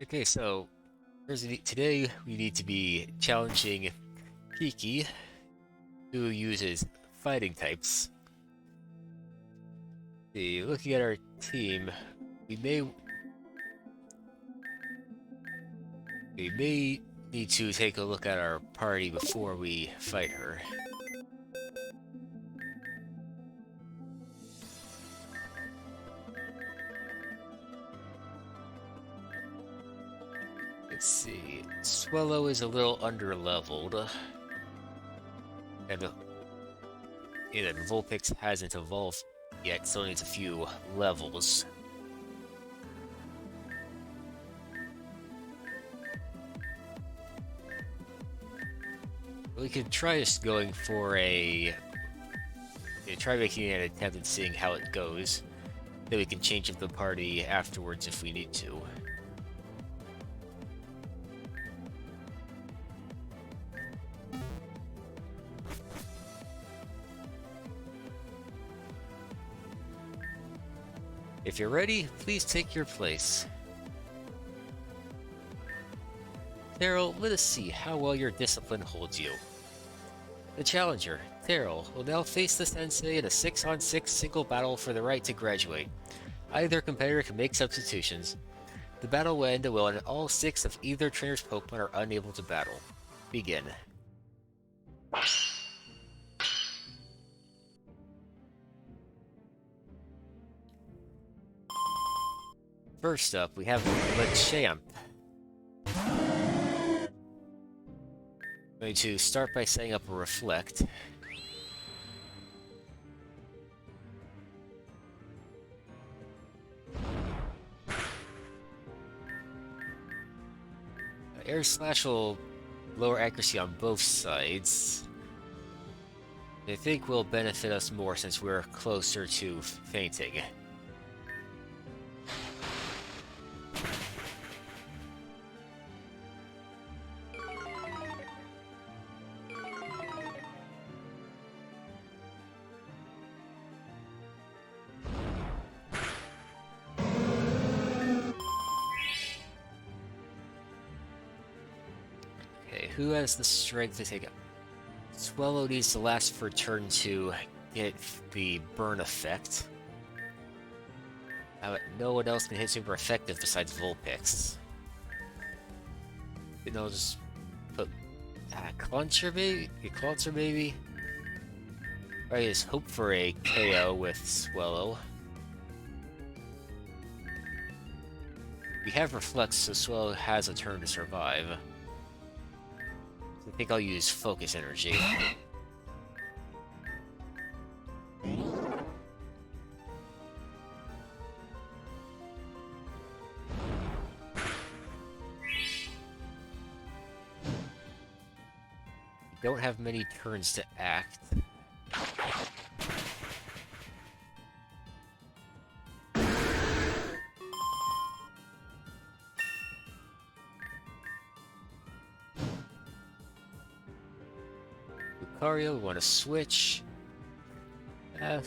Okay, so today we need to be challenging Kiki, who uses fighting types. See, looking at our team, we may we may need to take a look at our party before we fight her. Let's see. Swallow is a little under-leveled, and Vulpix hasn't evolved yet, still needs a few levels. We could try just going for try making an attempt and seeing how it goes. Then we can change up the party afterwards if we need to. If you're ready, please take your place. Terrell, let us see how well your discipline holds you. The challenger, Terrell, will now face the sensei in a 6-on-6 single battle for the right to graduate. Either competitor can make substitutions. The battle will end when all 6 of either trainer's Pokemon are unable to battle. Begin. First up, we have Machamp. I'm going to start by setting up a Reflect. Air Slash will lower accuracy on both sides. I think will benefit us more since we're closer to fainting. Okay, who has the strength to take it? Swallow needs to last for turn to get the burn effect. No one else can hit super effective besides Vulpix. And I'll just put Cluncher maybe? Cluncher maybe? I just hope for a KO with Swallow. We have Reflex, so Swallow has a turn to survive. I think I'll use Focus Energy. Don't have many turns to act. Lucario, we want to switch.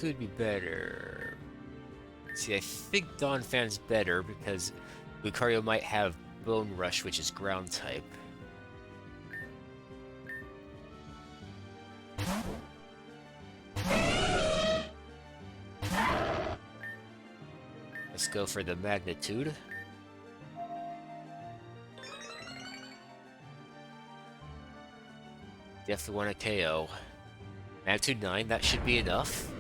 Who'd be better? See, I think Donphan's better because Lucario might have Bone Rush, which is ground type. Let's go for the Magnitude. Definitely want a KO. Magnitude 9, that should be enough.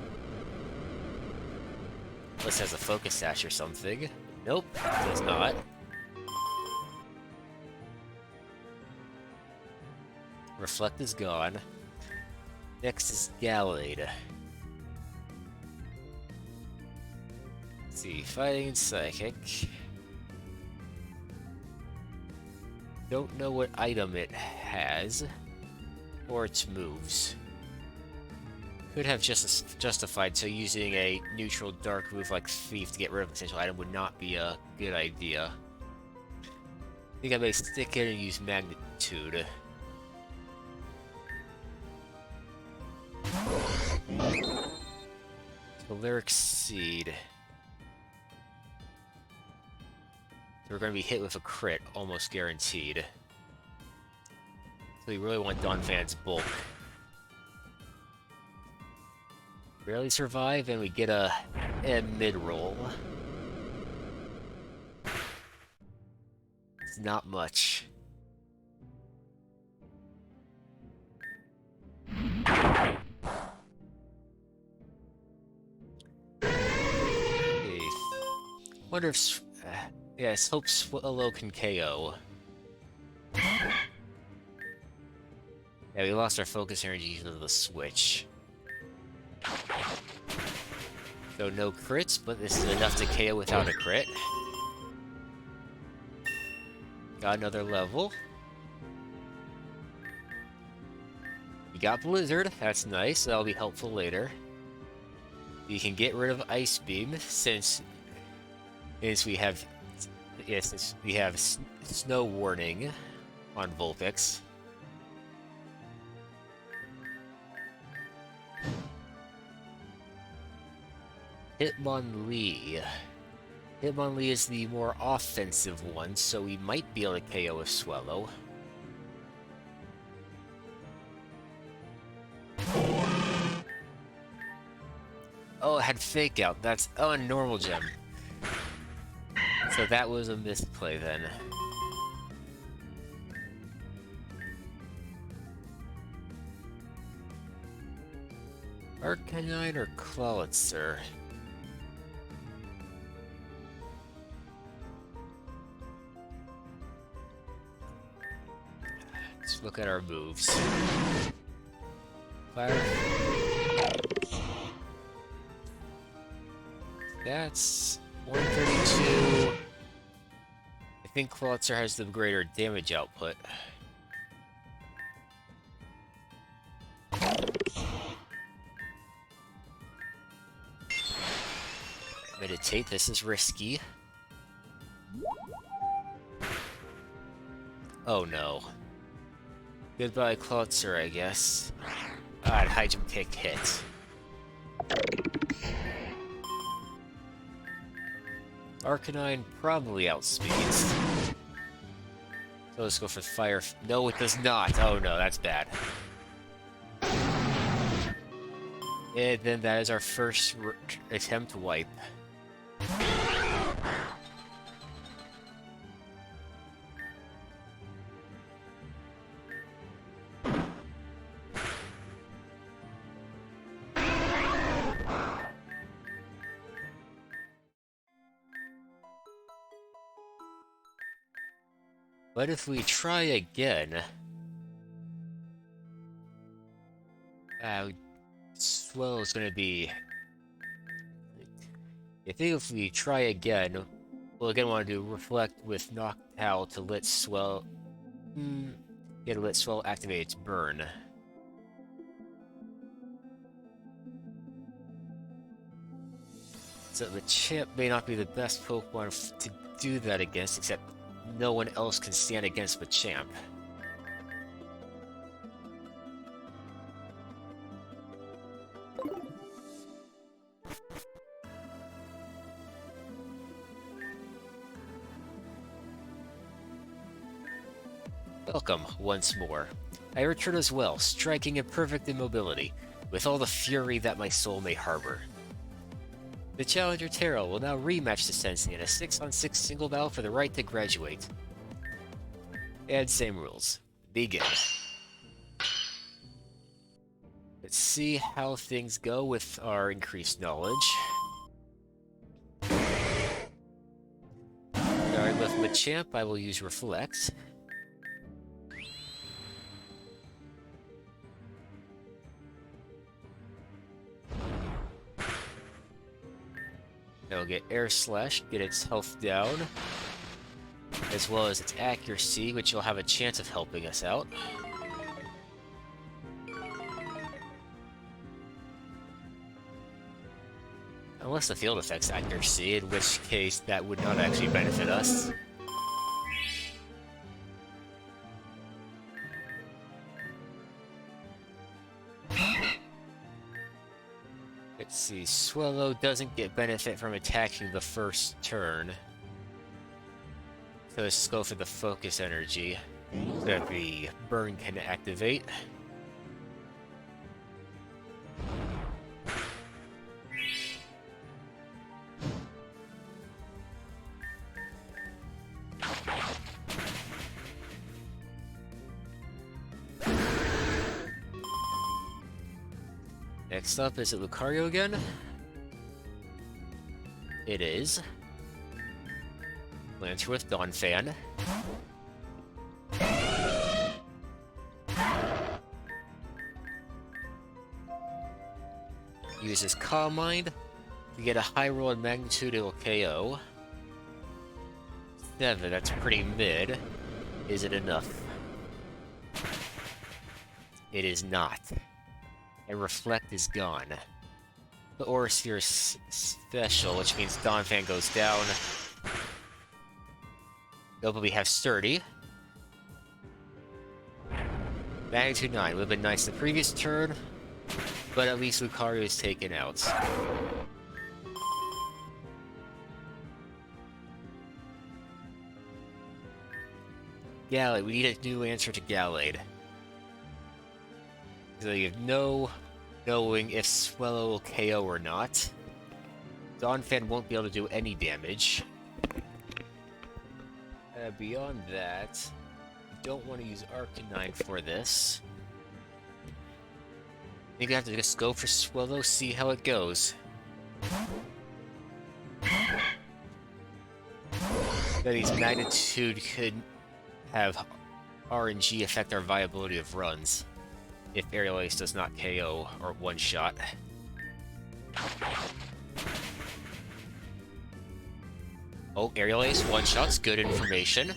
Unless it has a Focus Sash or something. Nope, does not. Reflect is gone. Next is Gallade. Let's see, Fighting and Psychic. Don't know what item it has. Or its moves. Could have justified, so using a neutral dark move like Thief to get rid of a potential item would not be a good idea. I think I may stick in and use Magnitude. So Lyric Seed. We're going to be hit with a crit, almost guaranteed. So we really want Donphan's bulk. Barely survive, and we get a mid-roll. It's not much. Okay. Wonder if... yes, hope Swallow can KO. Yeah, we lost our focus energy to the switch. So no crits, but this is enough to KO without a crit. Got another level. We got Blizzard, that's nice, that'll be helpful later. We can get rid of Ice Beam since we have Snow Warning on Vulpix. Hitmonlee. Hitmonlee is the more offensive one, so we might be able to KO with Swallow. Oh, it had Fake Out. That's... oh, a normal gem. So that was a misplay then. Arcanine or Clawitzer? Let's look at our moves. Fire. That's 132. I think Clawitzer has the greater damage output. Meditate, this is risky. Oh no. Goodbye, Clawitzer, I guess. Ah, high jump kick hit. Arcanine probably outspeeds. So let's go for fire. No, it does not. Oh no, that's bad. And then that is our first attempt to wipe. But if we try again... Swellow's gonna be... I think if we try again, we'll again want to do Reflect with Noctowl to let Swell... yeah, to let Swell activate its burn. So the Champ may not be the best Pokemon to do that against, except no one else can stand against the Champ. Welcome, once more. I return as well, striking in perfect immobility, with all the fury that my soul may harbor. The Challenger Terrell will now rematch the Sensei in a 6-on-6 single battle for the right to graduate. And same rules. Begin. Let's see how things go with our increased knowledge. Starting with Machamp, I will use Reflect. It'll get Air Slash, get its health down, as well as its accuracy, which will have a chance of helping us out. Unless the field affects accuracy, in which case that would not actually benefit us. Let's see, Swallow doesn't get benefit from attacking the first turn. So let's just go for the focus energy so that the burn can activate. Next up, is it Lucario again? It is. Lancer with Dawn Fan. Uses Calm Mind. To get a high roll in magnitude, it will KO. 7, that's pretty mid. Is it enough? It is not. And Reflect is gone. The Aura Sphere is special, which means Dawn Fan goes down. Nope, we have Sturdy. Magnitude 9 would have been nice the previous turn, but at least Lucario is taken out. Gallade, we need a new answer to Gallade. So you have no knowing if Swellow will KO or not. Dawn Fan won't be able to do any damage. Beyond that, I don't want to use Arcanine for this. I think I have to just go for Swellow, see how it goes. Betty's magnitude could have RNG affect our viability of runs if Aerial Ace does not KO or one-shot. Oh, Aerial Ace one-shots, good information.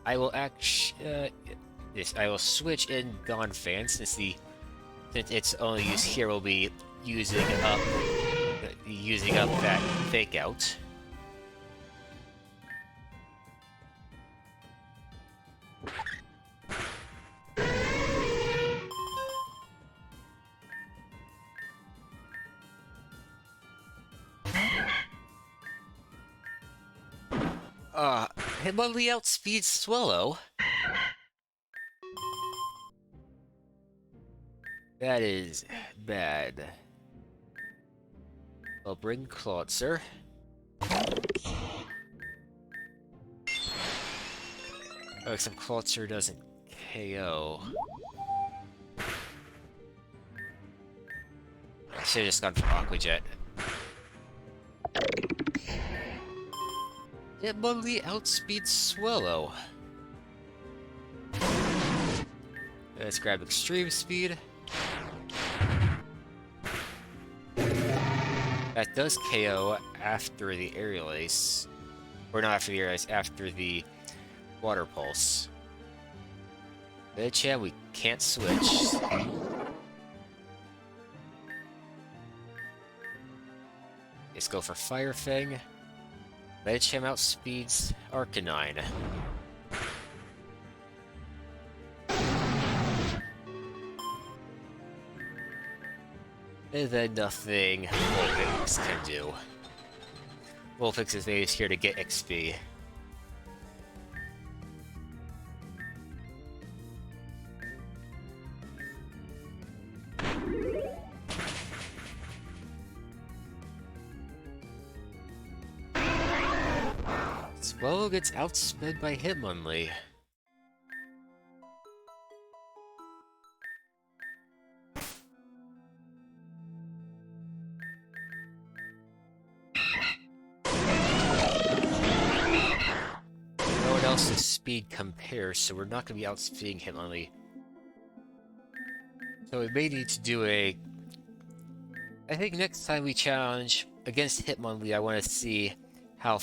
I will yes, I will switch in Dawn Fan since its only use here will be using up that fake out. Hitmonlee outspeeds Swellow. That is bad. I'll bring Clawitzer. Oh, except Clawitzer doesn't KO. I should've just gone for Aqua Jet. Hitmonlee outspeeds Swellow. Let's grab Extreme Speed. That does KO after the Aerial Ace. Or not after the Aerial Ace, after the Water Pulse. Medicham, we can't switch. Let's go for Fire Fang. Medicham outspeeds Arcanine. And then nothing Vulpix can do. Vulpix is maybe here to get XP. Swellow gets outsped by Hitmonlee. No one else's speed compares, so we're not going to be outspeeding Hitmonlee. So we may need to do I think next time we challenge against Hitmonlee, I want to see how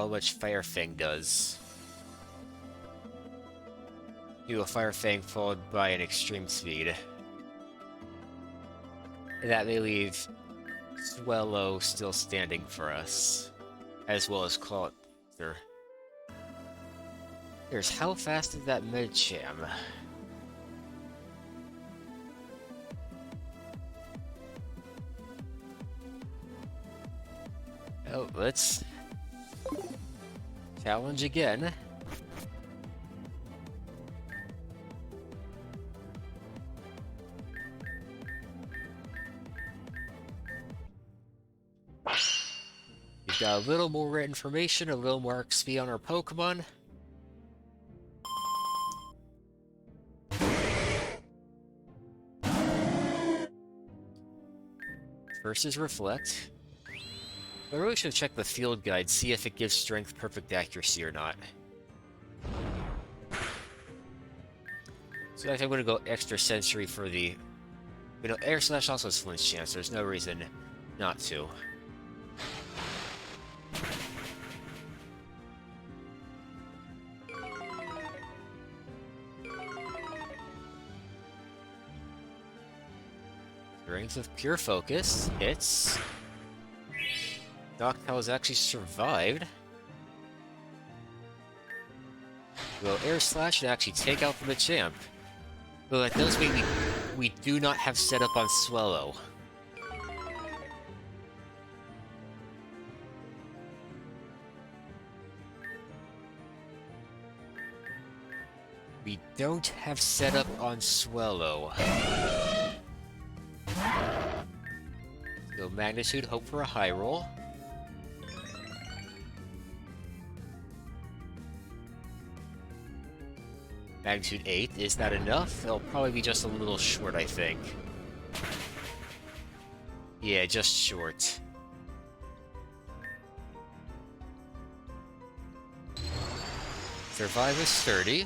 much Fire Fang does. Do a Fire Fang followed by an Extreme Speed. And that may leave Swellow still standing for us, as well as Clawitzer. There's how fast is that Medicham? Oh, let's challenge again. We've got a little more information, a little more XP on our Pokemon. First is Reflect. I really should check the field guide, see if it gives strength perfect accuracy or not. So I think I'm gonna go extra sensory for the... You know, Air Slash also has flinch chance, there's no reason not to. Strength of Pure Focus hits. Noctowl has actually survived. Well, Air Slash should actually take out the Machamp. Well, that does mean we do not have set up on Swellow. We don't have set up on Swellow. So Magnitude, hope for a high roll. Magnitude 8, is that enough? It'll probably be just a little short, I think. Yeah, just short. Survive is 30.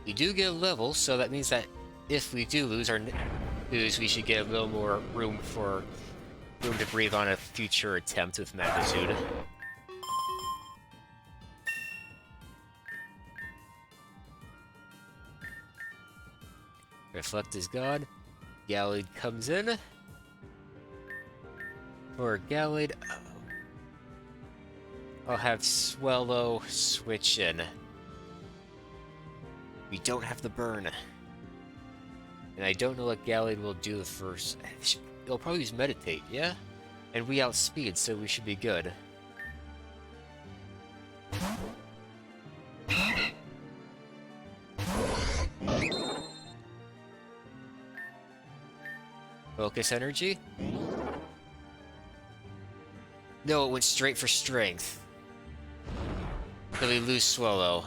We do get a level, so that means that if we do lose we should get a little more room to breathe on a future attempt with Magnitude. Reflect is gone. Gallade comes in. For Gallade, I'll have Swellow switch in. We don't have the burn. And I don't know what Gallade will do the first. It'll probably use Meditate, yeah? And we outspeed, so we should be good. Focus energy? No, it went straight for strength. So we lose Swallow.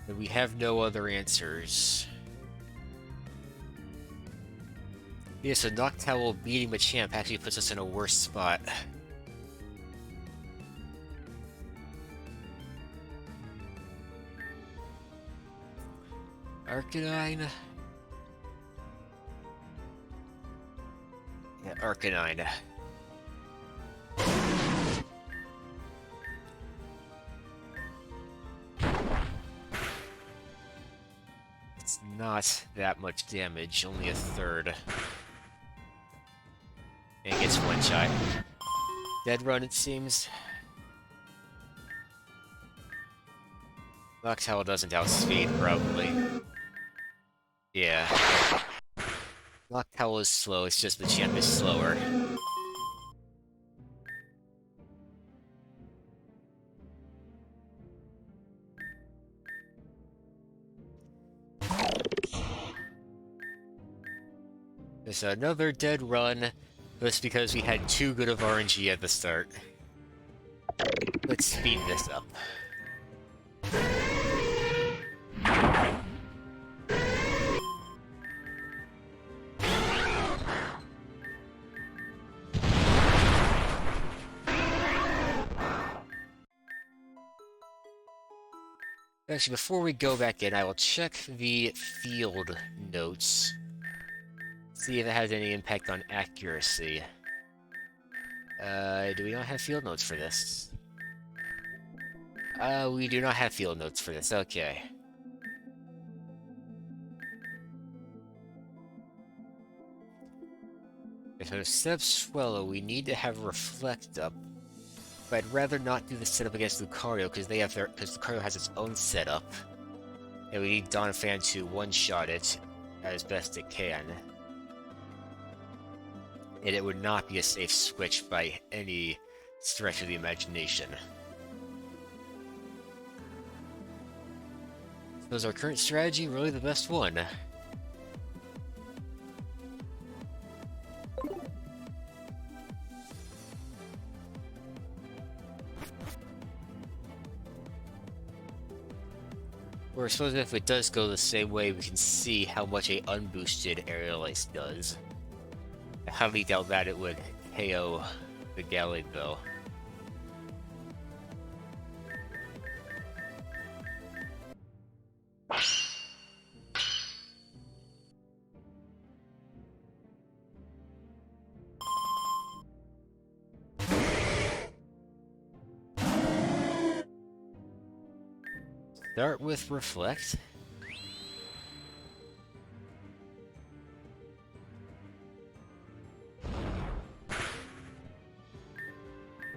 And we have no other answers. Yeah, so Noctowl beating Machamp actually puts us in a worse spot. Arcanine. Yeah, Arcanine. It's not that much damage, only a third. And it gets one shot. Dead run, it seems. Noctowl doesn't outspeed, probably. Yeah. Noctowl is slow, it's just Machamp is slower. There's another dead run, just because we had too good of RNG at the start. Let's speed this up. Actually, before we go back in, I will check the field notes. See if it has any impact on accuracy. Do we not have field notes for this? We do not have field notes for this, okay. So Step Swallow, we need to have Reflect up. But I'd rather not do the setup against Lucario because Lucario has its own setup. And we need Donphan to one-shot it as best it can. And it would not be a safe switch by any stretch of the imagination. So is our current strategy really the best one? Or I suppose if it does go the same way, we can see how much a unboosted Aerial Ace does. I highly doubt that it would KO the Gallade, though. Start with Reflect.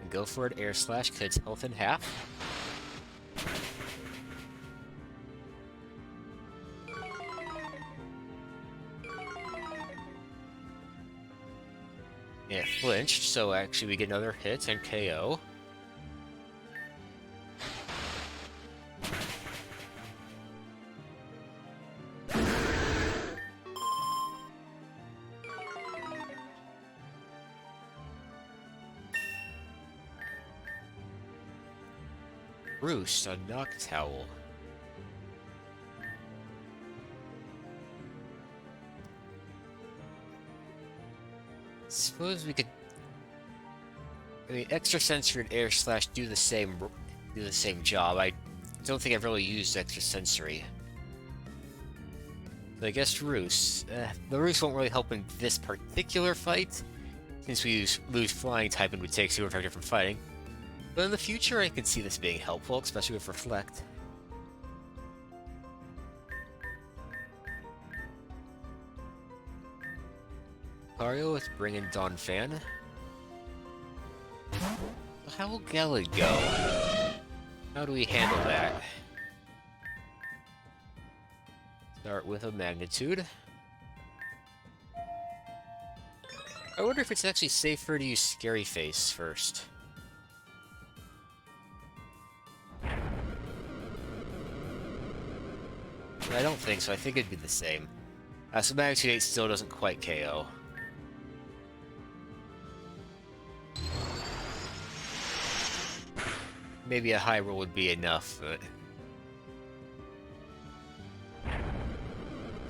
And go for an Air Slash, cut its health in half. And it flinched, so actually we get another hit and KO. Bruce, a Noctowl. Suppose we could. I mean, Extra Sensory and Air Slash do the same job. I don't think I've really used Extra Sensory. So I guess Roost. The Roost won't really help in this particular fight, since we lose Flying type and would take Super Effective from fighting. But in the future, I can see this being helpful, especially with Reflect. Lucario, let's bring in Donphan. How will Gallade go? How do we handle that? Start with a Magnitude. I wonder if it's actually safer to use Scary Face first. I don't think so. I think it'd be the same. So Magnitude 8 still doesn't quite KO. Maybe a high roll would be enough, but...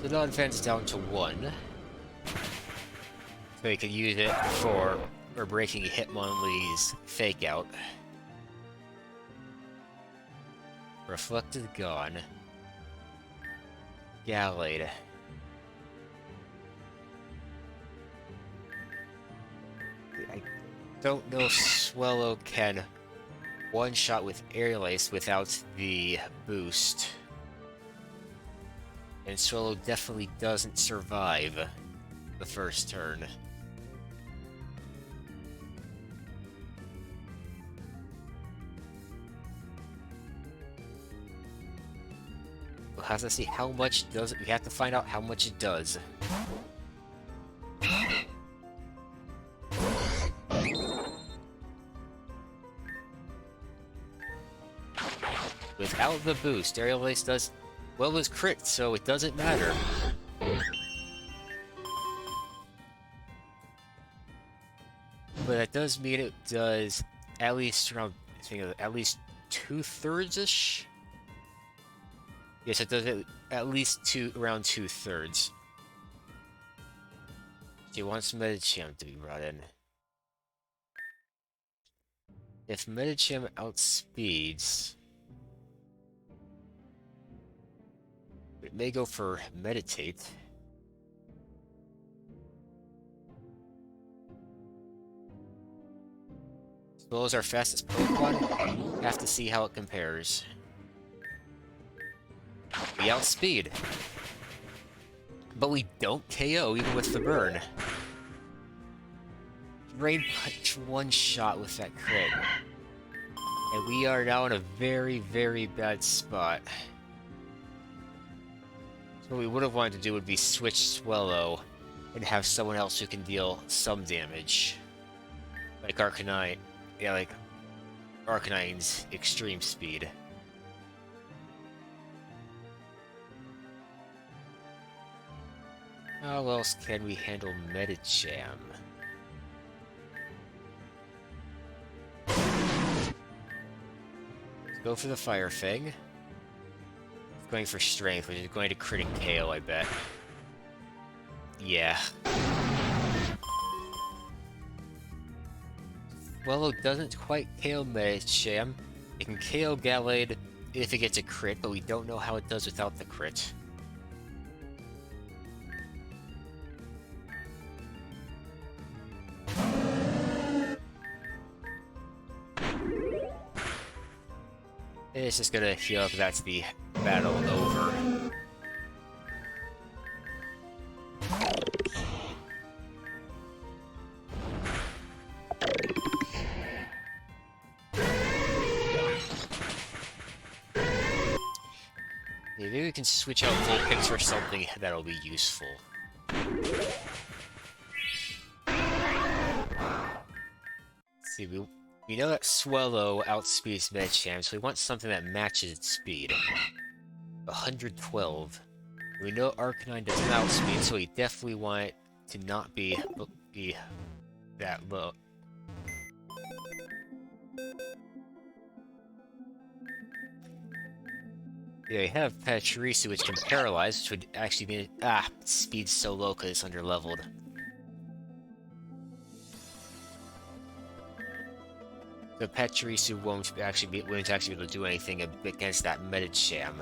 The Donphan's down to 1. So you can use it for breaking Hitmonlee's Fake Out. Reflect is gone. Gallade. I don't know if Swellow can one-shot with Aerial Ace without the boost. And Swellow definitely doesn't survive the first turn. We'll have to see how much does it. We have to find out how much it does. Without the boost, Aerial Ace does well was crit, so it doesn't matter. But that does mean it does at least around, I think, at least 2/3-ish. Yes, it does it at least around 2/3. She wants Medicham to be brought in. If Medicham outspeeds, it may go for Meditate. As well as our fastest Pokemon, have to see how it compares. We outspeed. But we don't KO even with the burn. Rain Punch one shot with that crit. And we are now in a very, very bad spot. So what we would have wanted to do would be switch Swellow and have someone else who can deal some damage. Like Arcanine. Yeah, like Arcanine's extreme speed. How else can we handle Medicham? Let's go for the Fire Fang. Going for Strength, which is going to critic KO, I bet. Yeah. Swellow doesn't quite KO Medicham. It can KO Gallade if it gets a crit, but we don't know how it does without the crit. It's just gonna heal up, that's the battle over. Maybe we can switch out Vulpix or something that'll be useful. Let's see, we know that Swellow outspeeds Medicham, so we want something that matches its speed. 112. We know Arcanine doesn't outspeed, so we definitely want it to not be that low. Yeah, we have Pachirisu, which can paralyze, which would actually be... speed's so low because it's underleveled. The Pachirisu won't actually be able to do anything against that Medicham.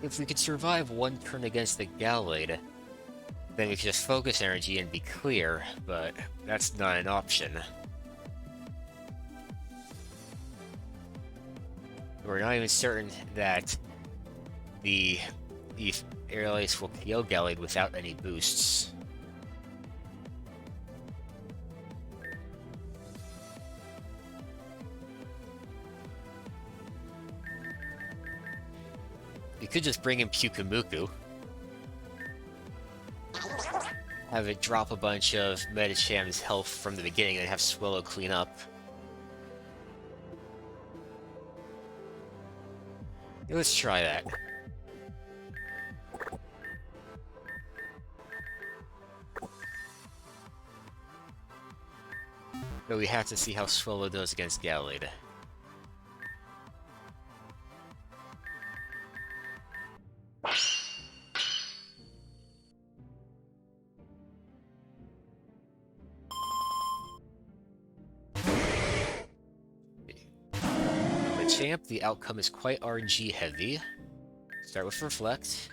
If we could survive one turn against the Gallade, then we could just focus energy and be clear, but that's not an option. We're not even certain that the Airlace will KO Gallade without any boosts. You could just bring in Pyukumuku. Have it drop a bunch of Medicham's health from the beginning and have Swellow clean up. Yeah, let's try that. But we have to see how Swellow does against Gallade. Champ, the outcome is quite RNG heavy. Start with Reflect.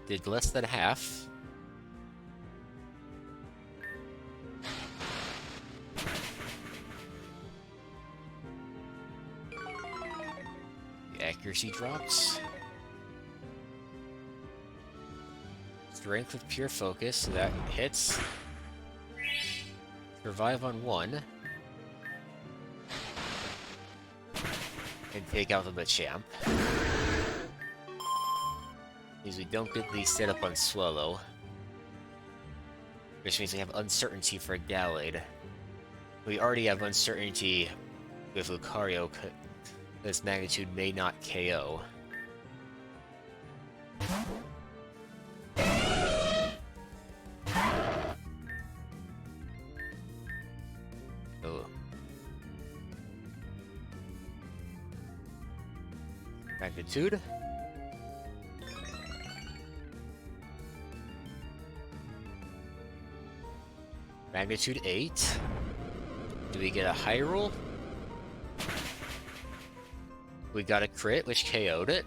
Did less than half. The accuracy drops. Strength with pure focus, so that hits. Survive on one. And take out the Machamp. Means we don't get the setup on Swellow. Which means we have uncertainty for Gallade. We already have uncertainty with Lucario, because Magnitude may not KO. Magnitude. Magnitude 8. Do we get a high roll? We got a crit, which KO'd it.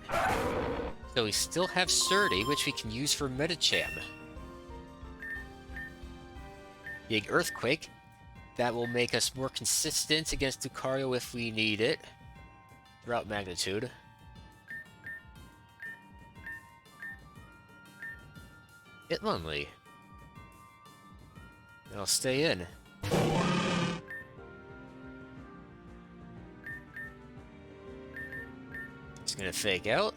So we still have Surdy, which we can use for Medicham. Big Earthquake. That will make us more consistent against Lucario if we need it. Throughout magnitude. Hitmonlee. And I'll stay in. Just gonna fake out.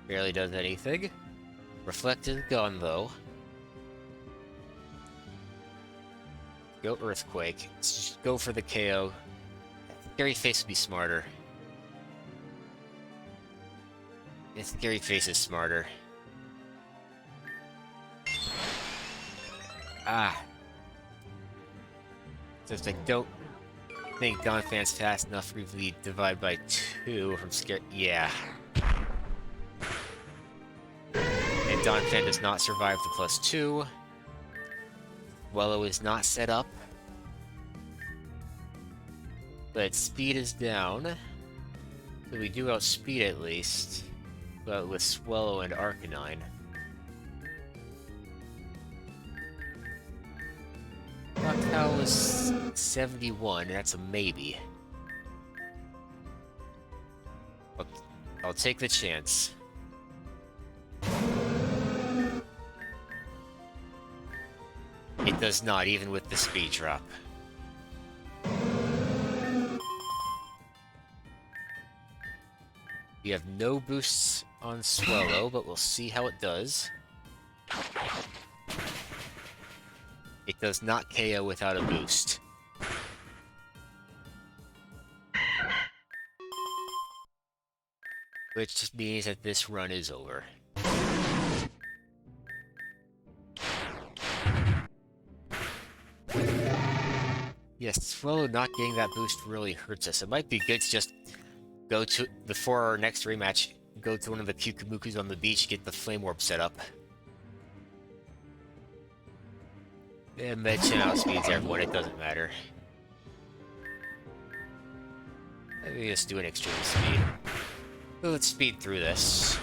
Barely does anything. Reflected gone though. Go Earthquake. Let's just go for the KO. Scary Face would be smarter. Yeah, Scary Face is smarter. Ah. Just I don't think Donphan's fast enough to really divide by 2 from Scary. Yeah. And Donphan does not survive the +2. Wellow is not set up. But speed is down. So we do outspeed at least. But with Swallow and Arcanine. Noctowl is 71, that's a maybe. I'll take the chance. It does not, even with the speed drop. We have no boosts on Swallow, but we'll see how it does. It does not KO without a boost. Which just means that this run is over. Yes, Swallow not getting that boost really hurts us. It might be good to just go to, before our next rematch, go to one of the Kukumukus on the beach, get the Flame Orb set up. And Medicine outspeeds everyone, it doesn't matter. Let me just do an extreme speed. So let's speed through this.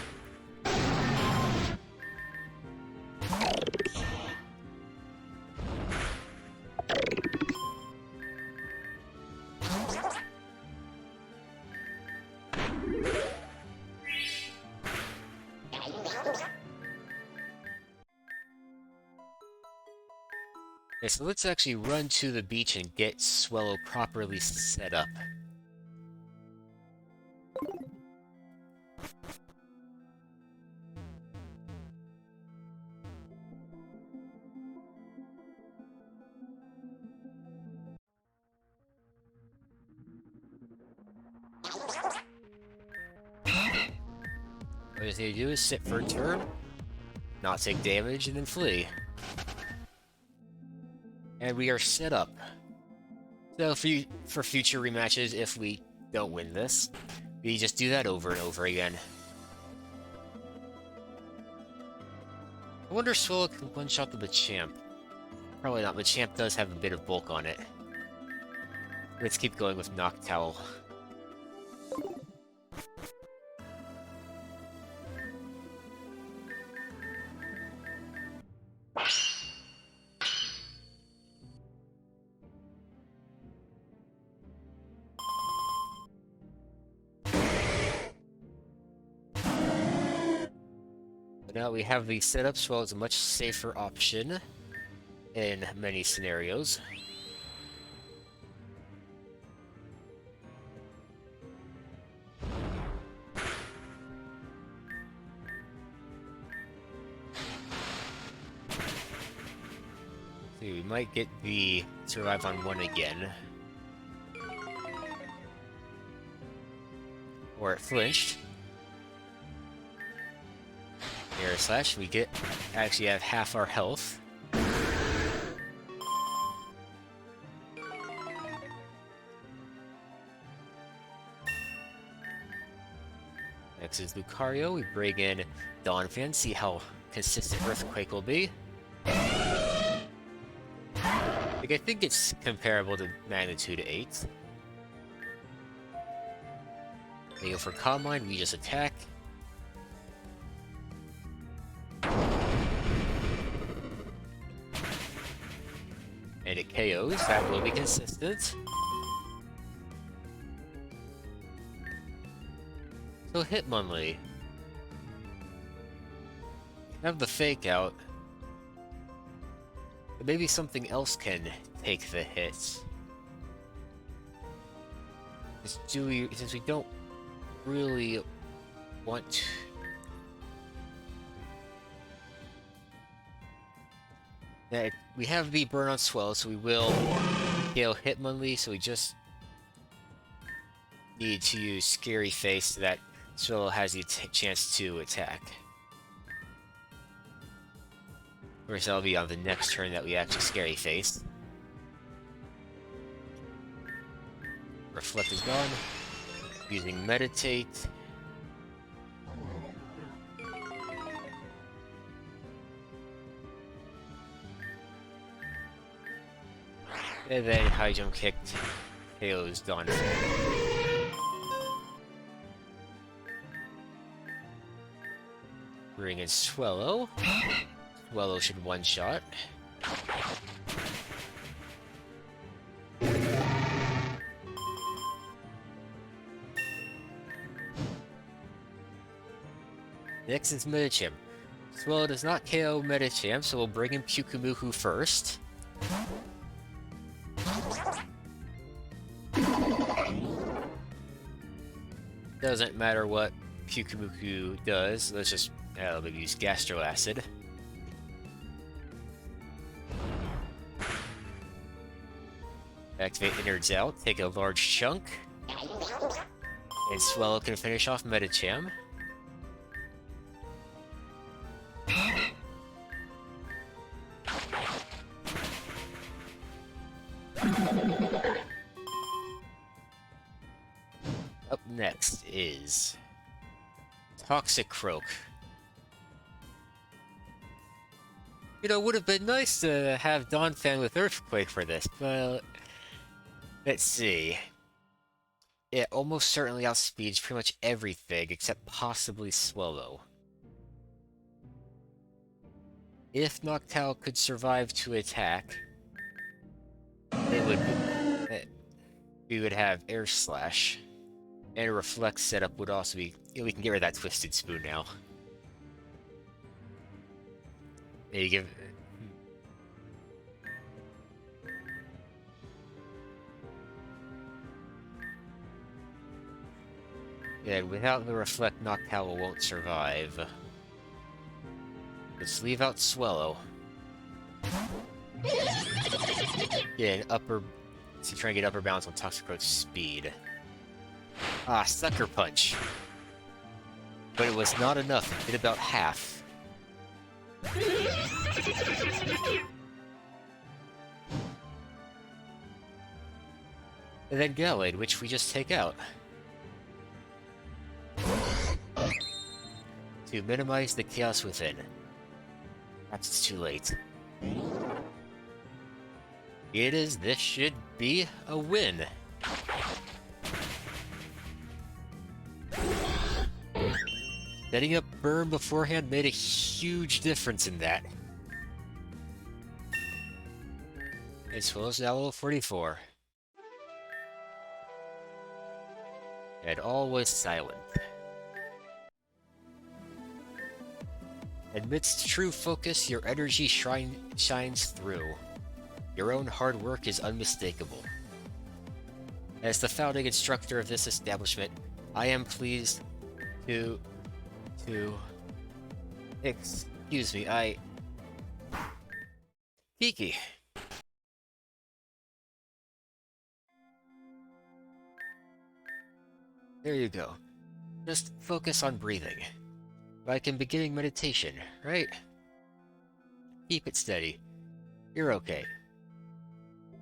Okay, so let's actually run to the beach and get Swallow properly set up. What I just need to do is sit for a turn, not take damage, and then flee. And we are set up. So for future rematches, if we don't win this, we just do that over and over again. I wonder if Swallow can one-shot the Machamp. Probably not. Machamp does have a bit of bulk on it. Let's keep going with Noctowl. Now we have the setup, Swallow is a much safer option in many scenarios. See, we might get the survive on 1 again. Or it flinched. Air Slash, we actually have half our health. Next is Lucario, we bring in Donphan, see how consistent Earthquake will be. Like, I think it's comparable to Magnitude 8. They go for Calm Mind, we just attack. KOs. That will be consistent. So Hitmonlee. Have the fake out. But maybe something else can take the hits. Since we don't really want to... Yeah, we have the burn on Swell, so we will KO Hitmonlee, so we just need to use Scary Face so that Swell has the chance to attack. Of course, that'll be on the next turn that we actually Scary Face. Reflect is gone. Using Meditate. And then High Jump kicked KO's Dawn. Bring in Swellow. Swellow should one-shot. Next is Medicham. Swellow does not KO Medicham, so we'll bring in Pyukumuku first. Doesn't matter what Pyukumuku does, let's just maybe use Gastro Acid. Activate Innards out, take a large chunk. And Swellow can finish off Medicham. Up next is Toxic Croak. You know, it would have been nice to have Donphan with Earthquake for this, but let's see. It almost certainly outspeeds pretty much everything except possibly Swellow. If Noctowl could survive to attack, we would have Air Slash. And a Reflect setup would also be... we can get rid of that Twisted Spoon now. You give... Yeah, without the Reflect, Noctowl won't survive. Let's leave out Swellow. Yeah, an upper... So try and get upper balance on Toxic Croak's speed. Ah, Sucker Punch. But it was not enough. It did about half. And then Gallade, which we just take out. To minimize the chaos within. Perhaps it's too late. This should be a win. Setting up Burn beforehand made a huge difference in that. As well as now level 44. And all was silent. Amidst true focus, your energy shines through. Your own hard work is unmistakable. As the founding instructor of this establishment, I am pleased to... Excuse me, Kiki. There you go. Just focus on breathing. Like in beginning meditation, right? Keep it steady. You're okay.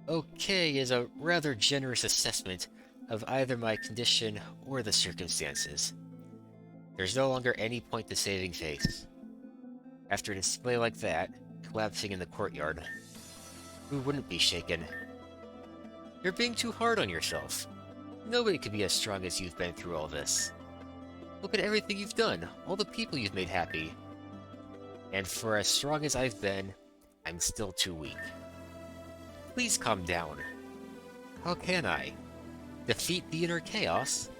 Okay is a rather generous assessment of either my condition or the circumstances. There's no longer any point to saving face. After a display like that, collapsing in the courtyard, who wouldn't be shaken? You're being too hard on yourself. Nobody could be as strong as you've been through all this. Look at everything you've done, all the people you've made happy. And for as strong as I've been, I'm still too weak. Please calm down. How can I? Defeat the inner chaos?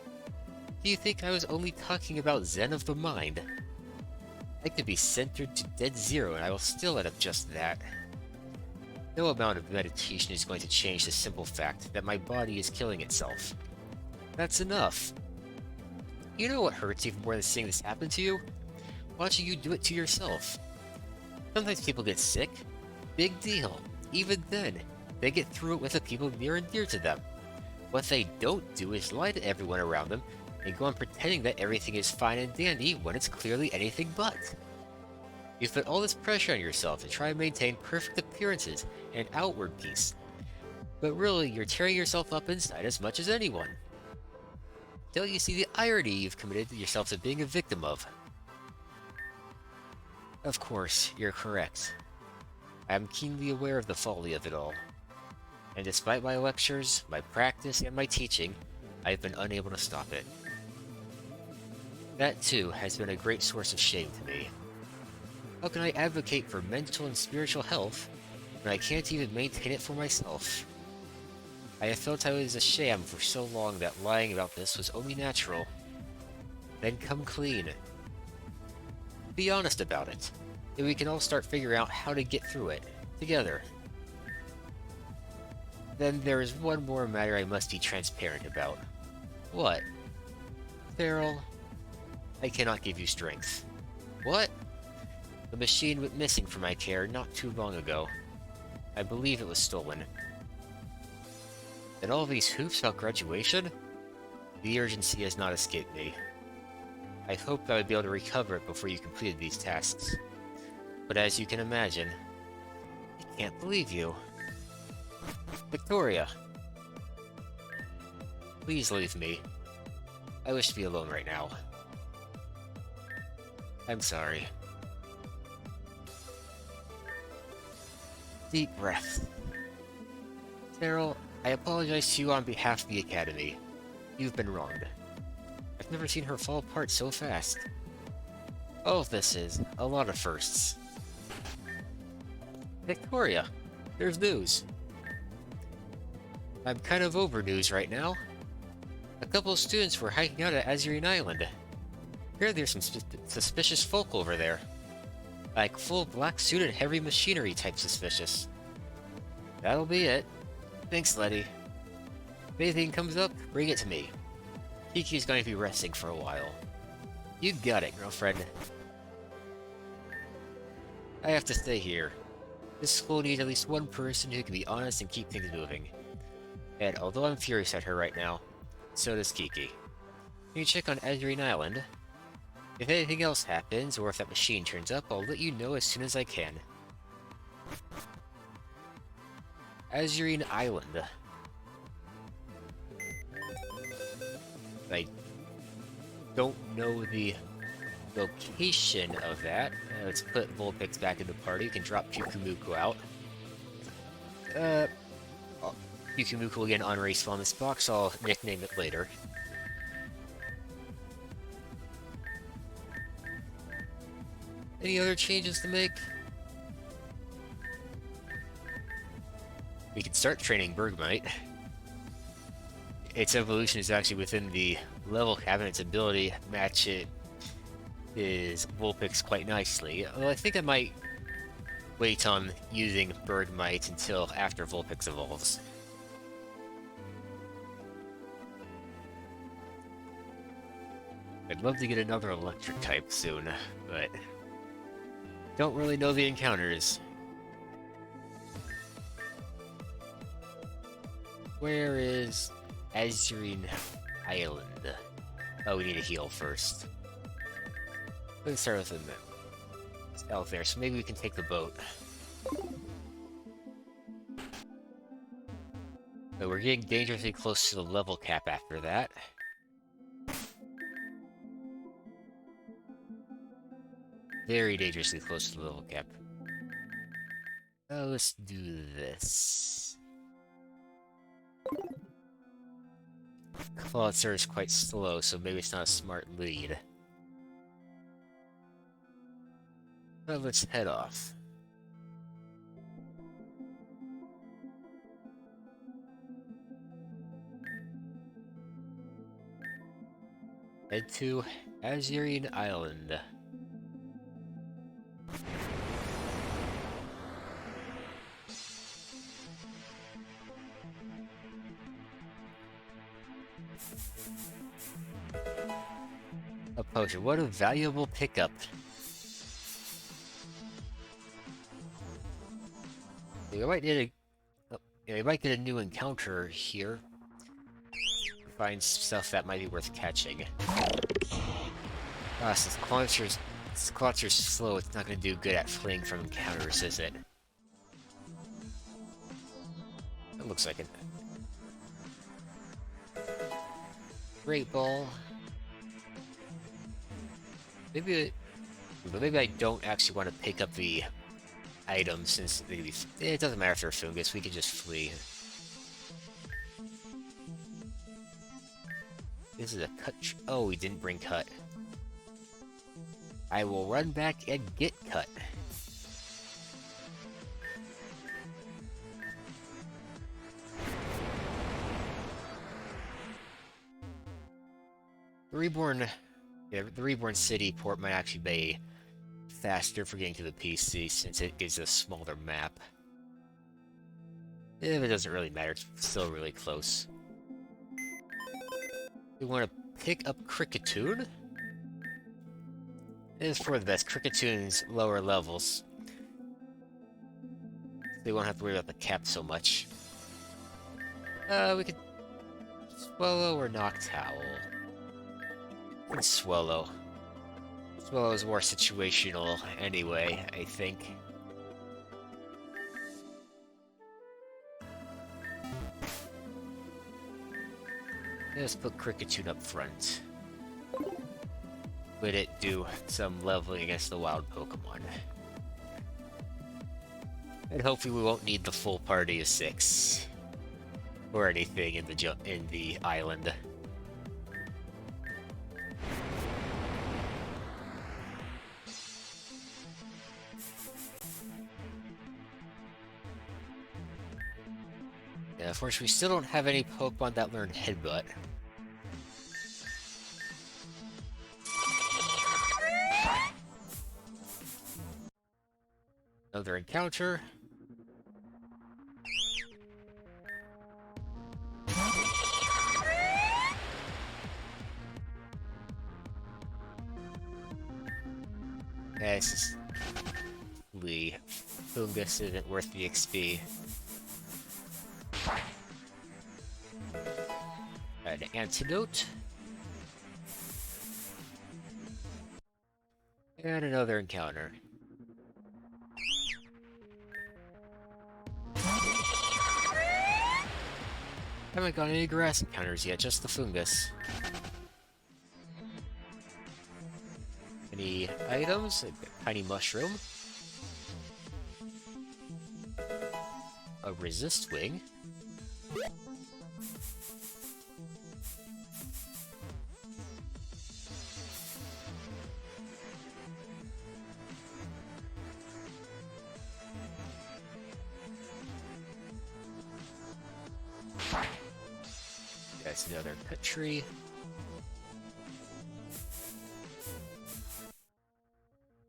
Do you think I was only talking about Zen of the mind? I could be centered to dead zero and I will still end up just that. No amount of meditation is going to change the simple fact that my body is killing itself. That's enough. You know what hurts even more than seeing this happen to you? Watching you do it to yourself. Sometimes people get sick. Big deal. Even then, they get through it with the people near and dear to them. What they don't do is lie to everyone around them and go on pretending that everything is fine and dandy when it's clearly anything but. You put all this pressure on yourself to try and maintain perfect appearances and outward peace, but really you're tearing yourself up inside as much as anyone. Don't you see the irony you've committed yourself to being a victim of? Of course, you're correct. I am keenly aware of the folly of it all. And despite my lectures, my practice, and my teaching, I have been unable to stop it. That, too, has been a great source of shame to me. How can I advocate for mental and spiritual health when I can't even maintain it for myself? I have felt I was a sham for so long that lying about this was only natural. Then come clean. Be honest about it, and we can all start figuring out how to get through it, together. Then there is one more matter I must be transparent about. What? Farrell, I cannot give you strength. What? The machine went missing from my care not too long ago. I believe it was stolen. And all these hoops about graduation? The urgency has not escaped me. I hoped I would be able to recover it before you completed these tasks. But as you can imagine, I can't believe you. Victoria! Please leave me. I wish to be alone right now. I'm sorry. Deep breath. Daryl, I apologize to you on behalf of the Academy. You've been wronged. I've never seen her fall apart so fast. All of this is a lot of firsts. Victoria, there's news. I'm kind of over news right now. A couple of students were hiking out at Azurine Island. Here there's some suspicious folk over there. Like full black suit and heavy machinery type suspicious. That'll be it. Thanks, Letty. If anything comes up, bring it to me. Kiki's going to be resting for a while. You got it, girlfriend. I have to stay here. This school needs at least one person who can be honest and keep things moving. And although I'm furious at her right now, so does Kiki. Can you check on Azurine Island? If anything else happens, or if that machine turns up, I'll let you know as soon as I can. Azurine Island. I don't know the location of that. Let's put Vulpix back in the party. We can drop Pyukumuku out. Pyukumuku will get an honorary spawn in this box. I'll nickname it later. Any other changes to make? We can start training Bergmite. Its evolution is actually within the level cap, and its ability match it is Vulpix quite nicely. Although I think I might wait on using Bergmite until after Vulpix evolves. I'd love to get another electric type soon, but don't really know the encounters. Where is Azurine Island? Oh, we need to heal first. Let's start with the south there, so maybe we can take the boat. But we're getting dangerously close to the level cap after that. Very dangerously close to the level cap. Let's do this. Clawitzer is quite slow, so maybe it's not a smart lead. But let's head off. Head to Azurine Island. A potion. What a valuable pickup. We might need we might get a new encounter here. Find stuff that might be worth catching. Ah, since Clauncher's slow, it's not gonna do good at fleeing from encounters, is it? That looks like it. Great Ball. Maybe I don't actually want to pick up the item since it doesn't matter if they're fungus. We can just flee. This is a cut. Oh, we didn't bring cut. I will run back and get cut. The Reborn City port might actually be faster for getting to the PC since it is a smaller map. If it doesn't really matter, it's still really close. We want to pick up Cricketoon. It is for the best. Cricketoon's lower levels. They won't have to worry about the cap so much. We could Swallow or Noctowl. And Swallow. Swallow is more situational anyway, I think. Let's put Cricketoon up front. Let it do some leveling against the wild Pokemon. And hopefully we won't need the full party of 6. Or anything in the island. Yeah, unfortunately, we still don't have any Pokemon that learn Headbutt. Another encounter. Yeah, this is... Fungus isn't worth the XP. An antidote. And another encounter. Haven't got any grass encounters yet, just the fungus. Any items? A tiny mushroom. A resist wing. That's another cut tree.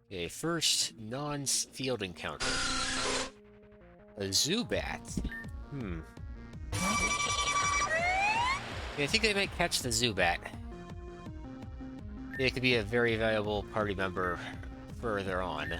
Okay, first non-field encounter. A Zubat. Yeah, I think they might catch the Zubat. It could be a very valuable party member further on.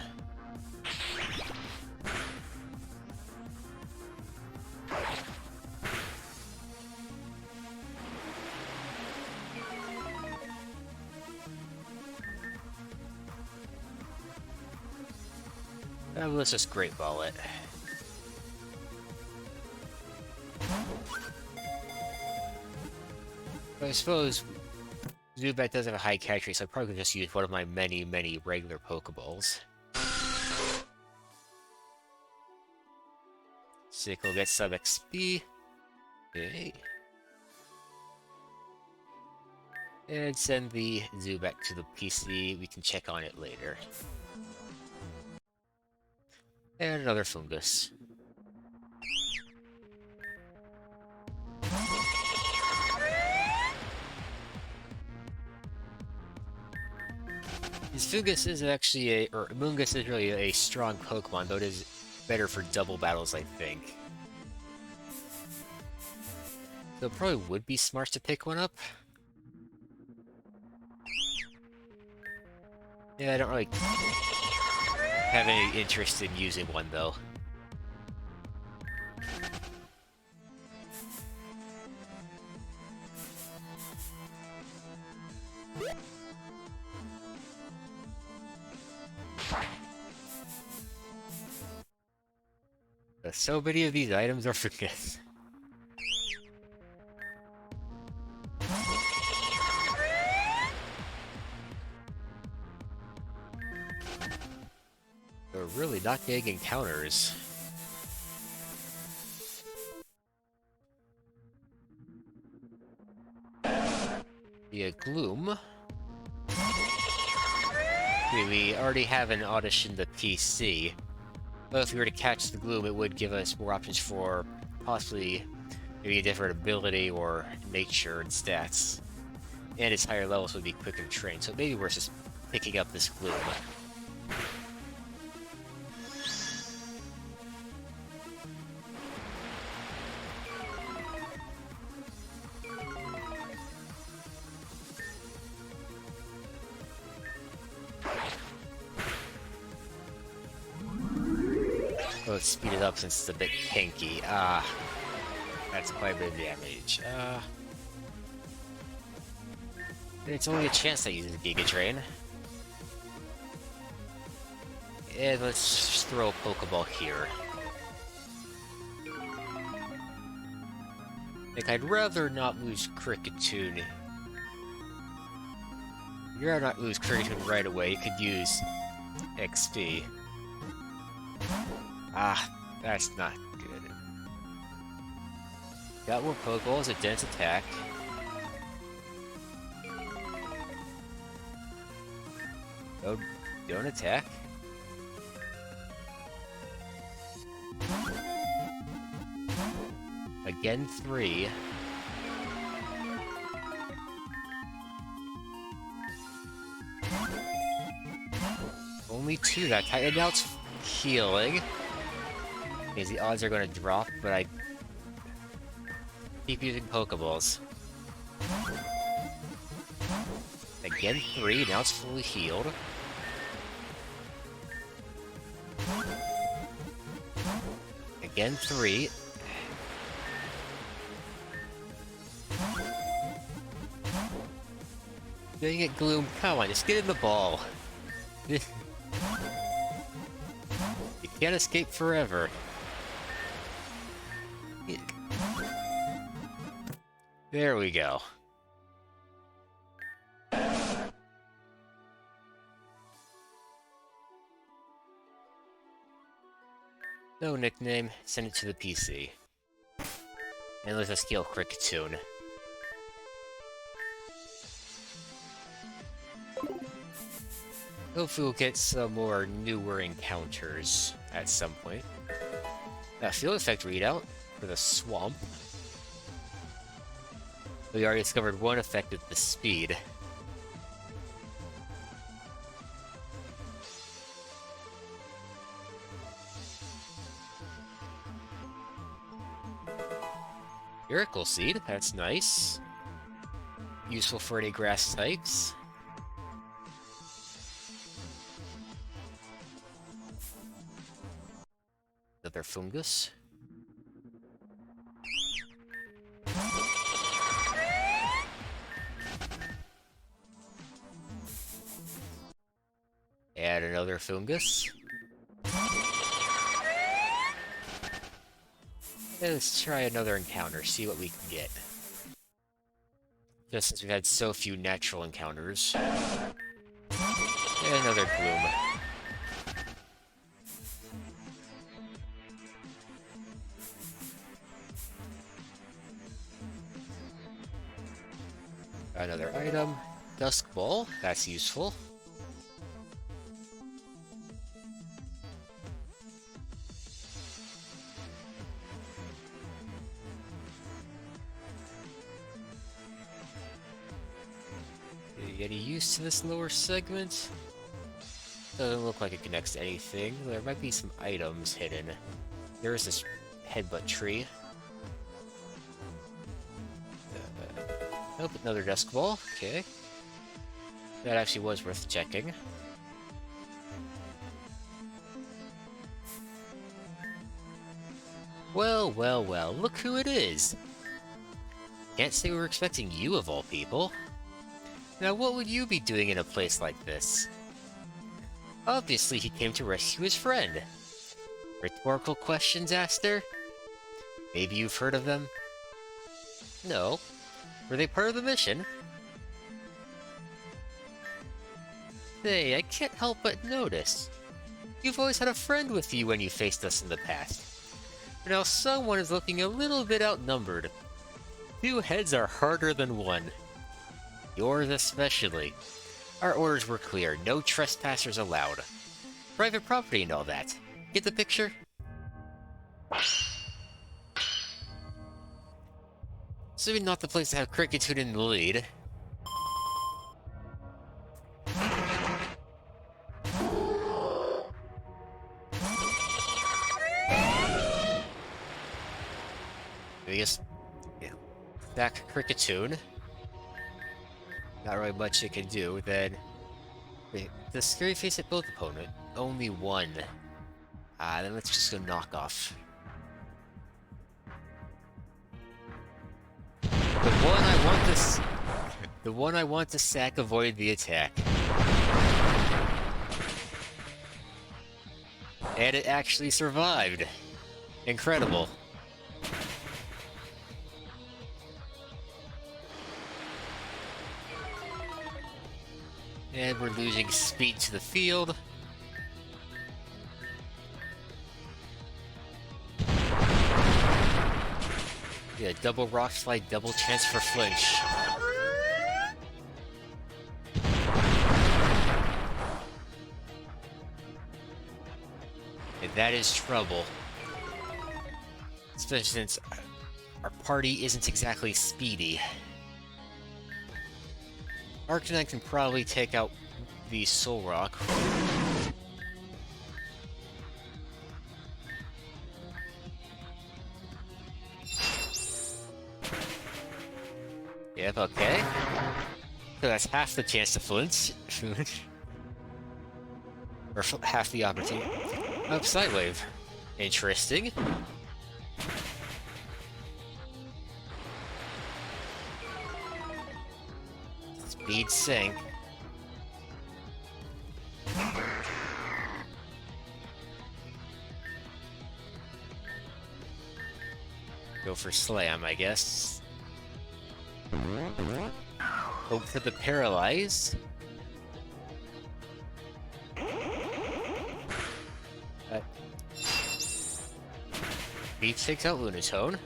Let's just Great Ball it. I suppose Zubat does have a high catch rate, so I probably could just use one of my many, many regular Pokeballs. Sick will get some XP. Okay. And send the Zubat to the PC. We can check on it later. And another fungus. His Fungus is actually or Mungus is really a strong Pokemon, though it is better for double battles, I think. So it probably would be smart to pick one up. Yeah, I don't really have any interest in using one, though. So many of these items are Fungus. We're really not getting encounters. Yeah, Gloom. We already have an audition the PC. But if we were to catch the Gloom, it would give us more options for possibly maybe a different ability or nature and stats. And its higher levels would be quicker to train, so maybe we're just picking up this Gloom. Let's speed it up since it's a bit tanky. That's quite a bit of damage. It's only a chance that uses Giga Drain. And let's just throw a Pokeball here. Like, I'd rather not lose Kricketune. I'd rather not lose Kricketune right away. You could use XP. That's not good. Got more Pokeballs, a dense attack. Don't attack. Again, 3. Only 2 that time, and now it's healing. Means the odds are going to drop, but I keep using Pokeballs. Again, 3, now it's fully healed. Again, 3. Dang it, Gloom, come on, just get in the ball. You can't escape forever. There we go. No nickname, send it to the PC. And let us kill Kricketune. Hopefully we'll get some more newer encounters at some point. Field effect readout for the swamp. We already discovered one effect with the speed. Miracle Seed, that's nice. Useful for any grass types. Another fungus. Add another fungus. And let's try another encounter, see what we can get. Just since we've had so few natural encounters. And another Gloom. Another item. Dusk Ball, that's useful. Getting used to this lower segment. Doesn't look like it connects to anything. There might be some items hidden. There's this headbutt tree. Nope, another desk ball. Okay. That actually was worth checking. Well, well, well, look who it is! Can't say we were expecting you of all people. Now what would you be doing in a place like this? Obviously he came to rescue his friend. Rhetorical questions, Aster? Maybe you've heard of them? No. Were they part of the mission? Say, I can't help but notice. You've always had a friend with you when you faced us in the past. But now someone is looking a little bit outnumbered. 2 heads are harder than 1. Yours especially. Our orders were clear, no trespassers allowed. Private property and all that. Get the picture? Assuming not the place to have Cricketune in the lead. I guess, yeah, back Cricketune. Not really much it can do, then... Wait, the scary face at both opponent? Only 1. Then let's just go knock off. The one I want to sack avoid the attack. And it actually survived. Incredible. And we're losing speed to the field. Yeah, double rock slide, double chance for flinch. And that is trouble. Especially since our party isn't exactly speedy. Arcanine can probably take out the Soul Rock. Yep, okay. So that's half the chance to flinch. Or half the opportunity. Oh, Sidewave. Interesting. Speed sync. Go for Slam, I guess. Hope for the Paralyze. Beat takes out Lunatone.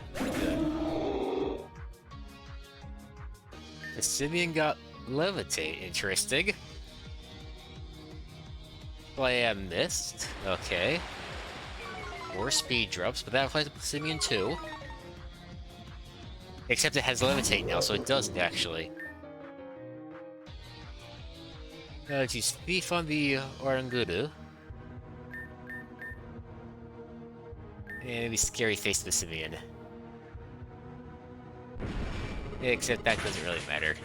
The Simeon got Levitate. Interesting. Slam missed. Okay. 4 speed drops, but that applies to Simeon too. Except it has Levitate now, so it doesn't actually. Let's use Thief on the Oranguru. And maybe Scary Face the Simeon. Except that doesn't really matter.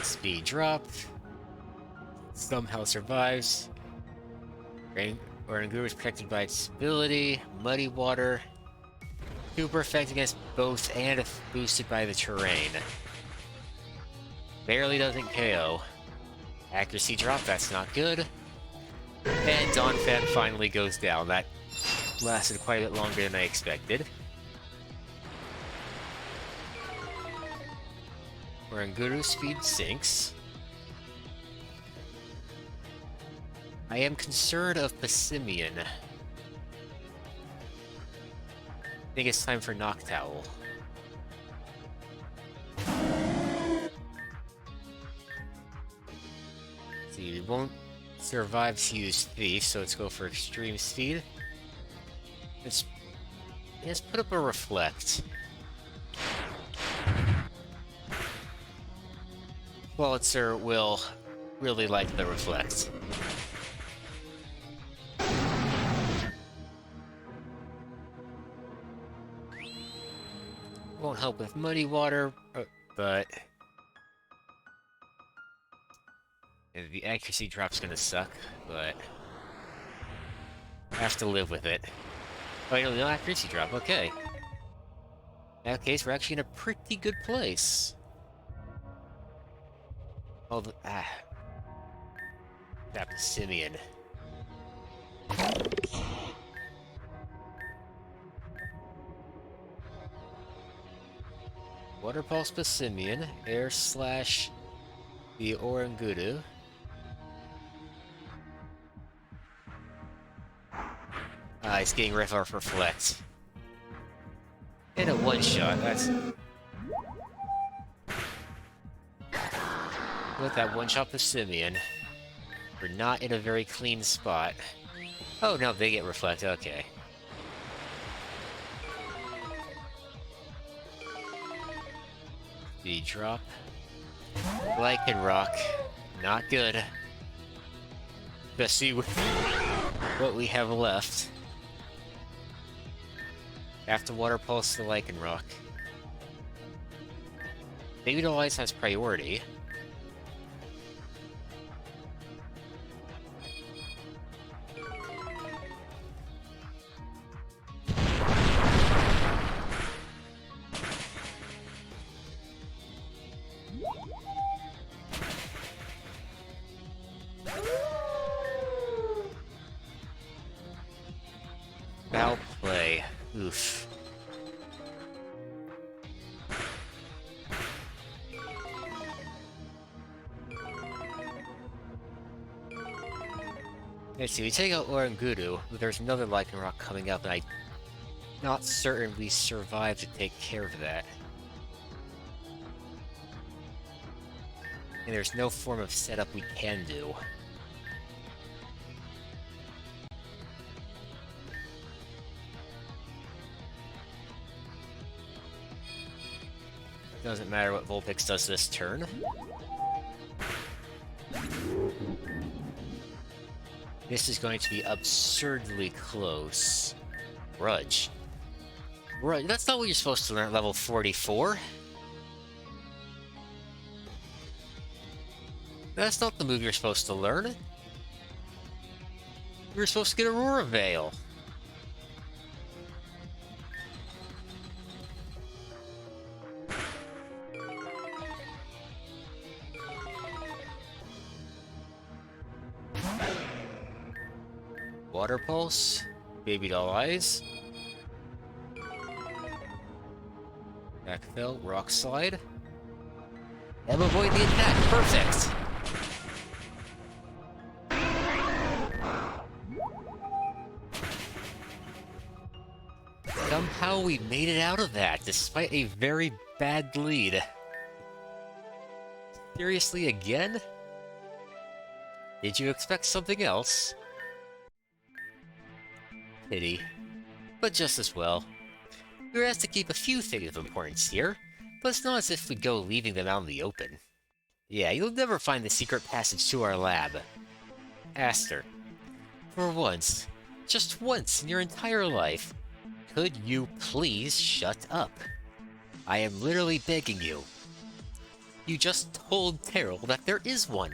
Speed drop. Somehow survives. Oranguru is protected by its ability. Muddy Water. Super effect against both and boosted by the terrain. Barely doesn't KO. Accuracy drop, that's not good. And Donphan finally goes down. That lasted quite a bit longer than I expected. Oranguru speed sinks. I am concerned of Passimian. I think it's time for Noctowl. See, we won't survive to use Thief, so let's go for Extreme Speed. Let's put up a Reflect. Wurlitzer will really like the reflect. Won't help with muddy water, but... the accuracy drop's gonna suck, but... I have to live with it. Oh, no accuracy drop, okay. In that case, we're actually in a pretty good place. Oh, that Simeon. Water Pulse Simeon, Air Slash the Oranguru. He's getting riff off Reflect. And a one-shot, that's... With that one-shot Simeon, we're not in a very clean spot. Oh, no, they get Reflect, okay. The drop. Lycan Rock. Not good. Let's see what we have left. Have to Water Pulse the Lycan Rock. Maybe it always has priority. Foul play. Oof. Let's see, we take out Oranguru, but there's another Lycan Rock coming up, and I'm not certain we survive to take care of that. And there's no form of setup we can do. Doesn't matter what Vulpix does this turn. This is going to be absurdly close. Grudge. Grudge. That's not what you're supposed to learn at level 44. That's not the move you're supposed to learn. You're supposed to get Aurora Veil. Water Pulse, Baby Doll Eyes, Backfill, Rock Slide, and avoid the attack. Perfect! Somehow we made it out of that, despite a very bad lead. Seriously, again? Did you expect something else? Pity. But just as well. We were asked to keep a few things of importance here, but it's not as if we'd go leaving them out in the open. Yeah, you'll never find the secret passage to our lab. Aster, for once, just once in your entire life, could you please shut up? I am literally begging you. You just told Terrell that there is one.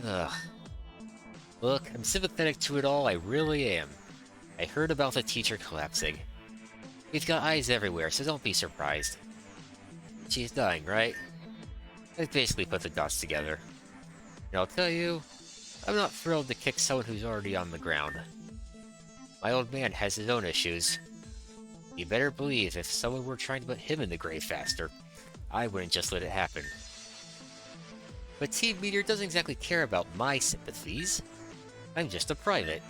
Ugh. Look, I'm sympathetic to it all, I really am. I heard about the teacher collapsing. We've got eyes everywhere, so don't be surprised. She's dying, right? I basically put the dots together. And I'll tell you, I'm not thrilled to kick someone who's already on the ground. My old man has his own issues. You better believe if someone were trying to put him in the grave faster, I wouldn't just let it happen. But Team Meteor doesn't exactly care about my sympathies. I'm just a private.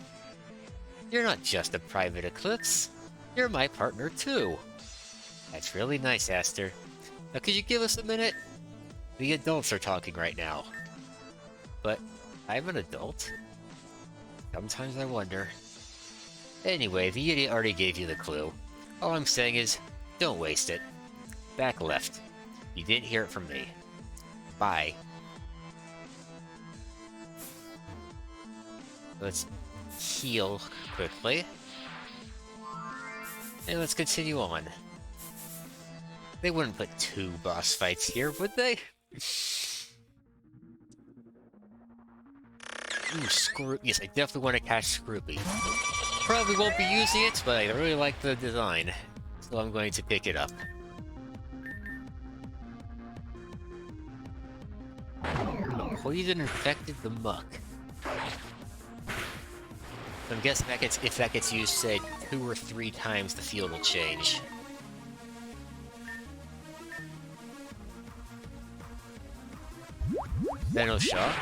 You're not just a private, Eclipse. You're my partner, too. That's really nice, Aster. Now, could you give us a minute? The adults are talking right now. But I'm an adult. Sometimes I wonder. Anyway, the idiot already gave you the clue. All I'm saying is, don't waste it. Back left. You didn't hear it from me. Bye. Let's heal quickly. And let's continue on. They wouldn't put 2 boss fights here, would they? Ooh, yes, I definitely want to catch Scroopy. Probably won't be using it, but I really like the design, so I'm going to pick it up. The poison infected the muck. So I'm guessing if that gets used, say, 2 or 3 times, the field will change. Venom Shock.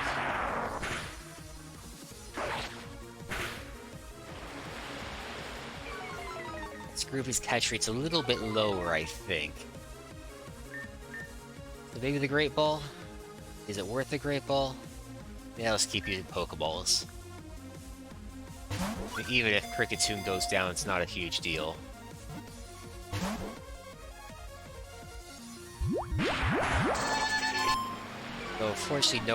Scroopy's catch rate's a little bit lower, I think. So maybe the Great Ball? Is it worth the Great Ball? Yeah, let's keep using Pokeballs. Even if Kricketune goes down, it's not a huge deal. So unfortunately,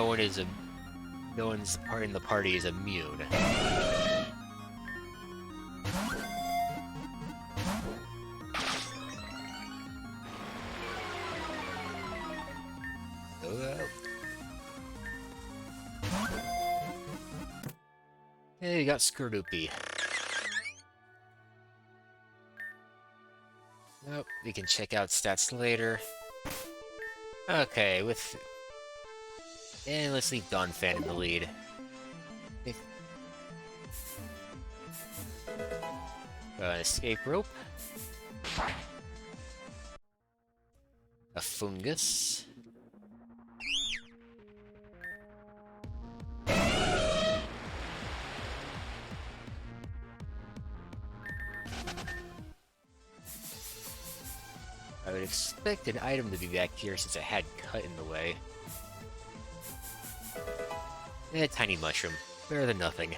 no one's part in the party is immune. Hey, you got Scroopy. Nope, we can check out stats later. Okay, and let's leave Donphan in the lead. Escape rope. A fungus. I would expect an item to be back here since I had cut in the way. Tiny mushroom. Better than nothing.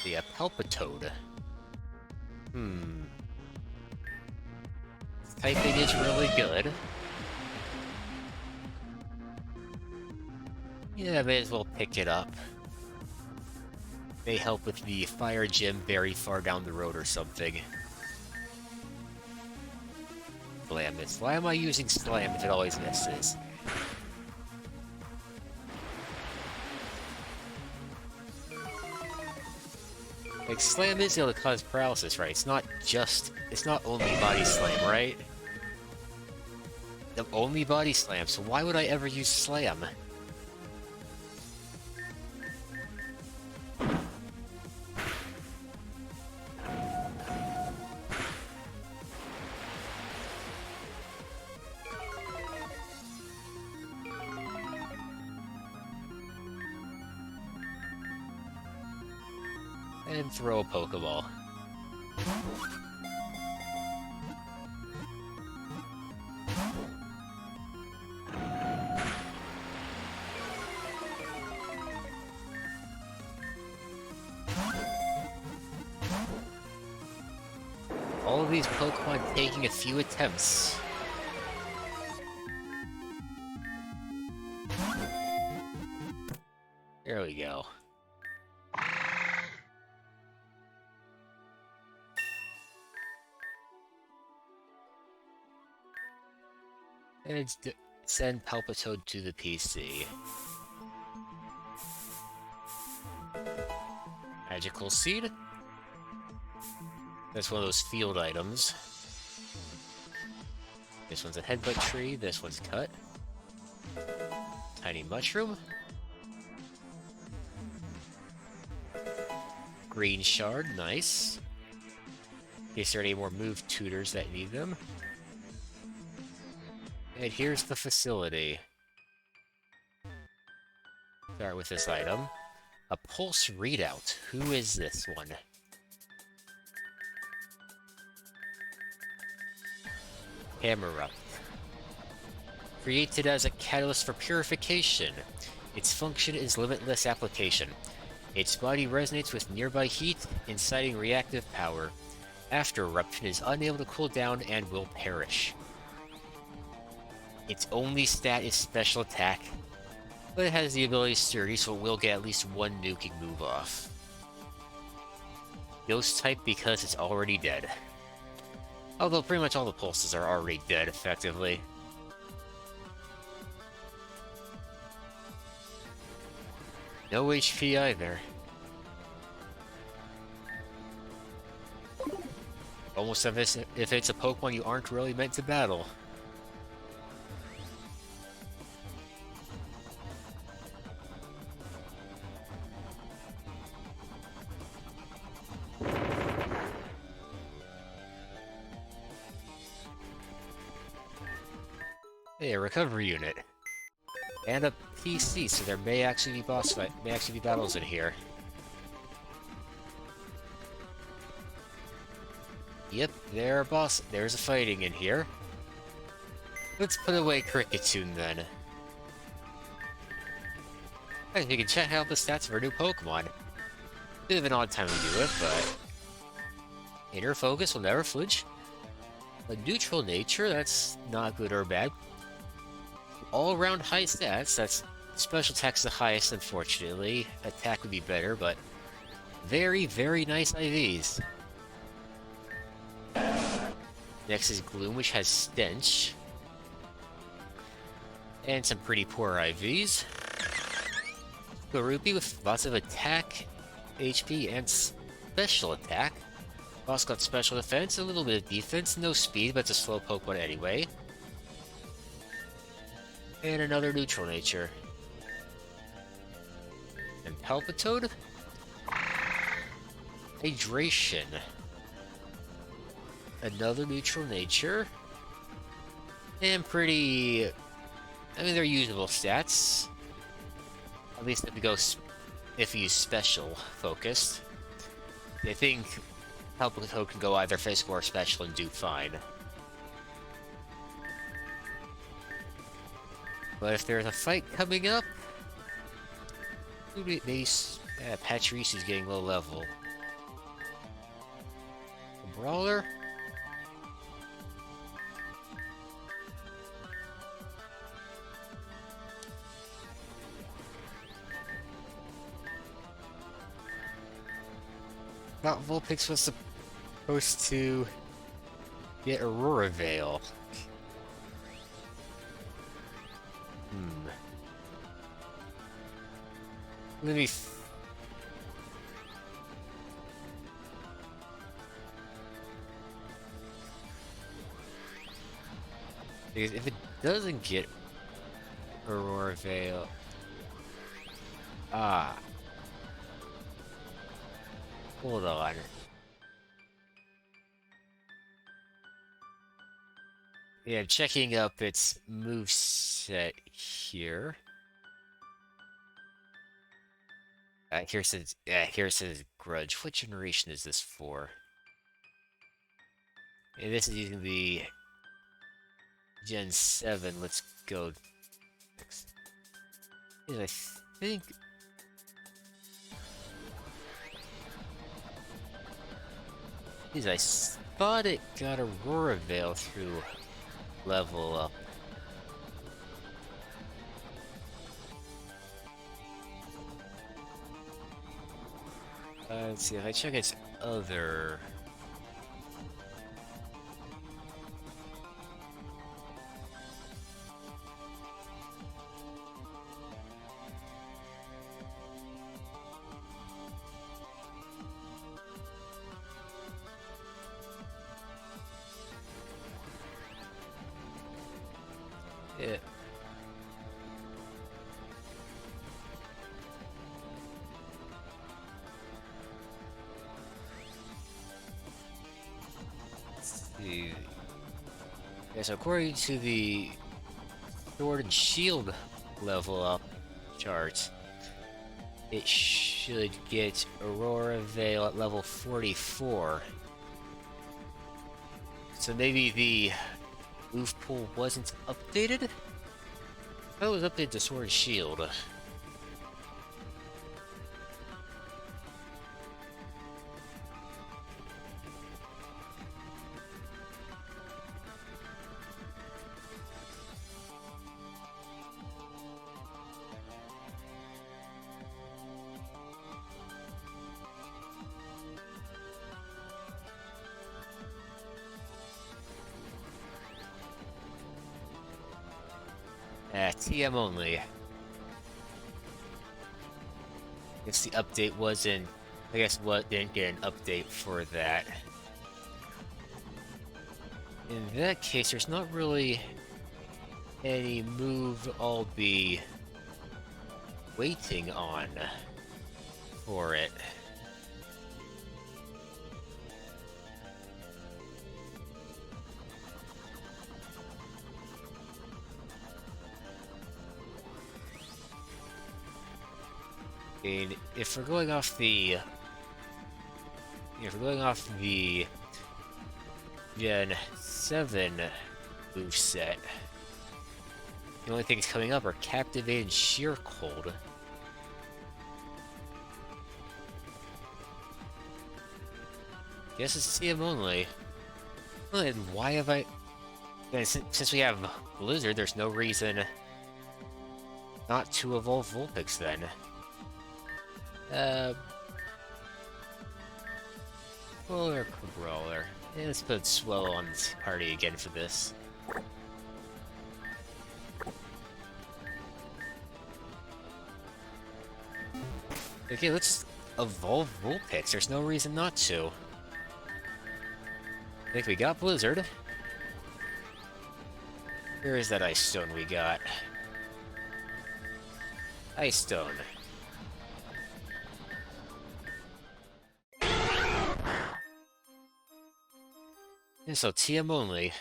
The Palpitoad. Typing is really good. Yeah, may as well pick it up. May help with the fire gym very far down the road or something. Slam miss. Why am I using Slam if it always misses? Like, Slam is able to cause paralysis, right? It's not only Body Slam, right? The only Body Slam, so why would I ever use Slam? And throw a Pokeball. All of these Pokemon taking a few attempts. There we go. And send Palpitoad to the PC. Magical Seed. That's one of those field items. This one's a Headbutt Tree, this one's cut. Tiny Mushroom. Green Shard, nice. In case there are any more move tutors that need them. And here's the facility. Start with this item. A Pulse Readout. Who is this one? Hammer Up. Created as a catalyst for purification. Its function is limitless application. Its body resonates with nearby heat, inciting reactive power. After eruption, is unable to cool down and will perish. Its only stat is special attack, but it has the ability Sturdy, so it will get at least one nuking move off. Ghost type because it's already dead. Although pretty much all the pulses are already dead, effectively. No HP either. Almost as if it's a Pokemon you aren't really meant to battle. Hey, a recovery unit. And a PC, so there may actually be battles in here. Yep, there's a fighting in here. Let's put away Cricketune then. Hey, you can check out the stats of our new Pokemon. Bit of an odd time to do it, but... Inner Focus will never flinch. A neutral nature, that's not good or bad. All-around high stats, that's special attack's the highest, unfortunately. Attack would be better, but very, very nice IVs. Next is Gloom, which has Stench. And some pretty poor IVs. Garupi with lots of attack, HP, and special attack. Also got special defense, a little bit of defense, no speed, but it's a slow Pokemon anyway. And another neutral nature. And Palpitoad? Hydration. Another neutral nature. And pretty... I mean, they're usable stats. At least if you use special focused. I think Palpitoad can go either physical or special and do fine. But if there's a fight coming up, maybe Patrice getting low level. A Brawler? Not Vulpix was supposed to get Aurora Veil. Let me... Because if it doesn't get Aurora Veil... Ah. Hold on. Yeah, I'm checking up its moveset here. Here's his Grudge. What generation is this for? And this is using the Gen 7. Let's go next. I think... I thought it got Aurora Veil through level up. Let's see, if I check its other... Yeah. Yeah, so according to the Sword and Shield level up chart, it should get Aurora Veil at level 44. So maybe the move pool wasn't updated? I thought it was updated to Sword and Shield. TM only. Guess the update wasn't... I guess what didn't get an update for that. In that case, there's not really any move I'll be waiting on for it. I mean, if we're going off the Gen 7 moveset, the only things coming up are Captivate and Sheer Cold. Guess it's TM only. Well, then why have I... Since we have Blizzard, there's no reason not to evolve Vulpix then. Brawler, Brawler. Yeah, let's put Swell on this party again for this. Okay, let's evolve Vulpix. There's no reason not to. I think we got Blizzard. Where is that Ice Stone we got? Ice Stone. And so TM only.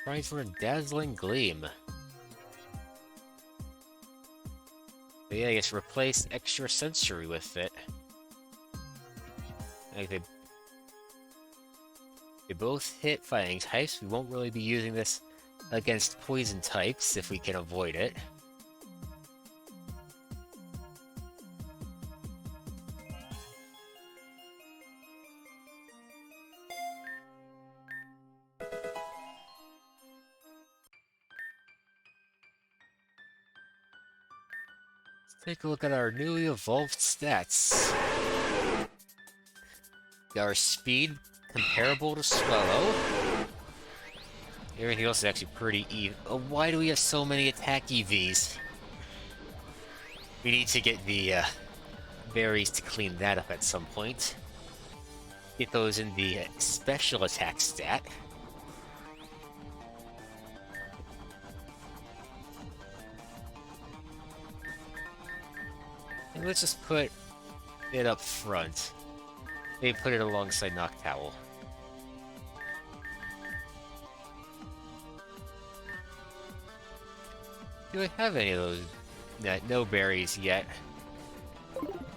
Trying for a Dazzling Gleam. But yeah, I guess replace Extra Sensory with it. Like they both hit fighting types. We won't really be using this against poison types if we can avoid it. Take a look at our newly evolved stats. Our speed comparable to Swallow. Everything else is actually pretty even. Oh, why do we have so many attack EVs? We need to get the berries to clean that up at some point. Get those in the special attack stat. And let's just put it up front. Maybe put it alongside Noctowl. Do I have any of those? No berries yet.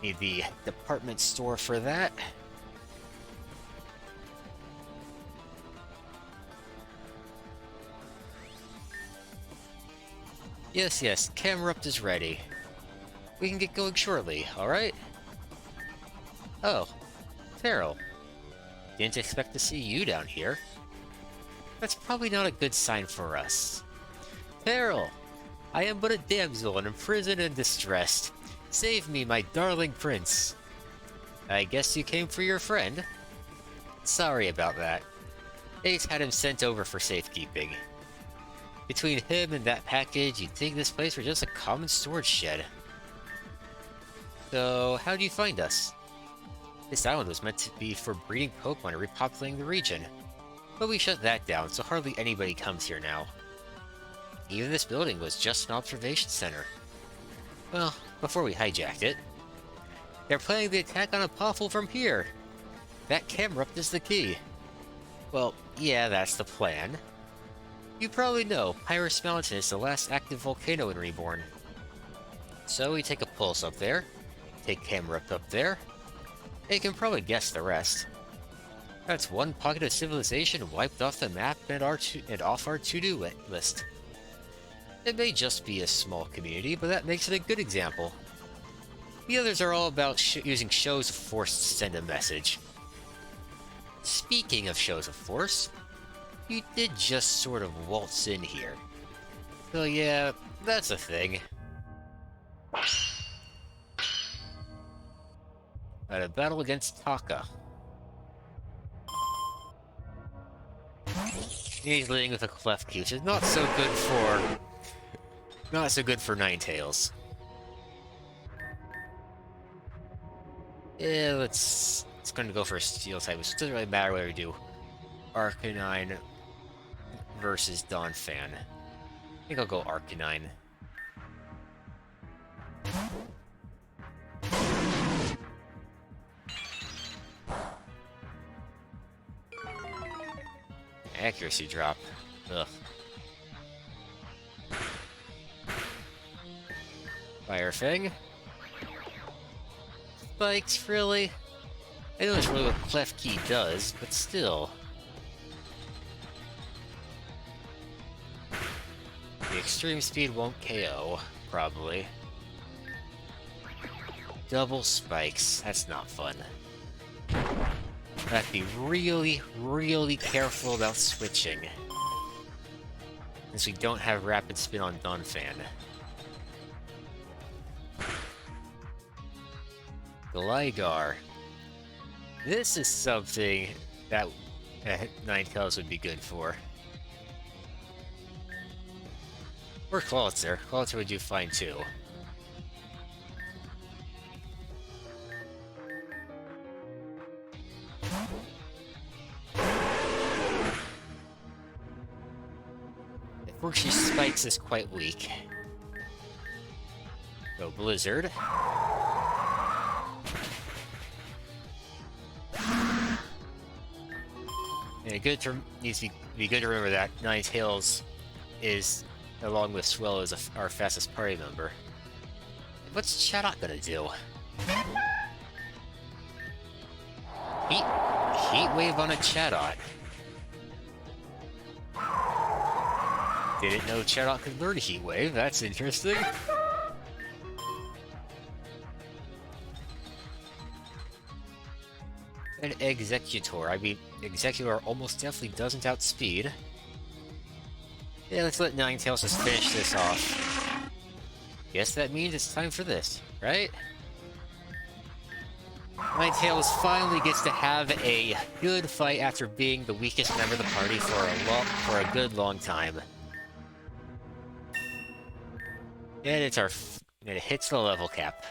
Need the department store for that. Yes, Camerupt is ready. We can get going shortly, alright? Oh, Terrell. Didn't expect to see you down here. That's probably not a good sign for us. Terrell! I am but a damsel and imprisoned and distressed. Save me, my darling prince. I guess you came for your friend? Sorry about that. Ace had him sent over for safekeeping. Between him and that package, you'd think this place were just a common storage shed. So, how do you find us? This island was meant to be for breeding Pokemon and repopulating the region. But we shut that down, so hardly anybody comes here now. Even this building was just an observation center. Well, before we hijacked it. They're planning the attack on a Poffle from here. That Camerupt is the key. Well, yeah, that's the plan. You probably know, Pyrus Mountain is the last active volcano in Reborn. So we take a pulse up there, take Camerupt up there, and you can probably guess the rest. That's one pocket of civilization wiped off the map and off our to-do list. It may just be a small community, but that makes it a good example. The others are all about using shows of force to send a message. Speaking of shows of force, you did just sort of waltz in here. So yeah, that's a thing. At a battle against Taka. He's leading with a Klefki, which is not so good for... Not so good for Ninetales. Yeah, it's gonna go for a Steel type, which doesn't really matter whether we do Arcanine versus Donphan. I think I'll go Arcanine. Accuracy drop. Ugh. Fire Fang. Spikes, really? I know that's really what Klefki does, but still. The extreme speed won't KO, probably. Double spikes. That's not fun. I have to be really, really careful about switching. Since we don't have Rapid Spin on Donphan. Gligar. This is something that Ninetales would be good for. Or Clawitzer. Clawitzer would do fine too. Unfortunately, Spikes is quite weak. Go Blizzard. And needs to be good to remember that Ninetales is, along with Swellow, is our fastest party member. What's Chatot gonna do? Heat Wave on a Chatot. Didn't know Chatot could learn Heat Wave. That's interesting. An Executor. I mean, Executor almost definitely doesn't outspeed. Yeah, let's let Ninetales just finish this off. Guess that means it's time for this, right? Ninetales finally gets to have a good fight after being the weakest member of the party for a good long time. And it hits the level cap.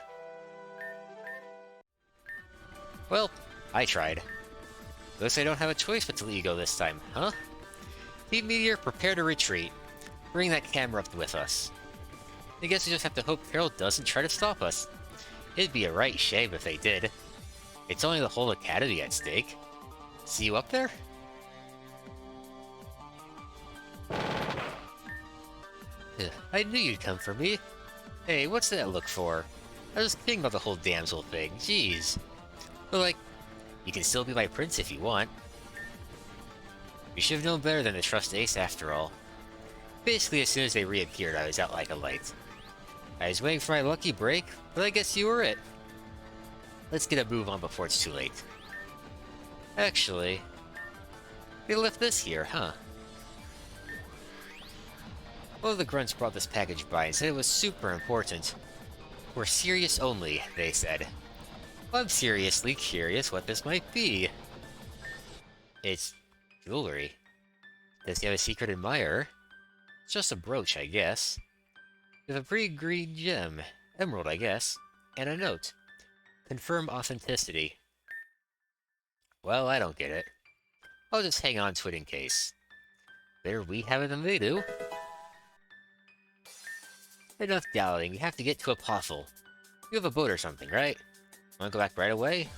Well, I tried. Guess I don't have a choice but to let you go this time, huh? Team Meteor, prepare to retreat. Bring that camera up with us. I guess we just have to hope Carol doesn't try to stop us. It'd be a right shame if they did. It's only the whole academy at stake. See you up there? I knew you'd come for me. Hey, what's that look for? I was kidding about the whole damsel thing, jeez. But like, you can still be my prince if you want. You should have known better than to trust Ace after all. Basically, as soon as they reappeared, I was out like a light. I was waiting for my lucky break, but I guess you were it. Let's get a move on before it's too late. Actually, they left this here, huh? One of the grunts brought this package by and said it was super important. We're serious only, they said. I'm seriously curious what this might be. It's jewelry. Does he have a secret admirer? It's just a brooch, I guess. With a pretty green gem. Emerald, I guess. And a note. Confirm authenticity. Well, I don't get it. I'll just hang on to it in case. Better we have it than they do. Enough dallying, we have to get to Apothel. You have a boat or something, right? Wanna go back right away?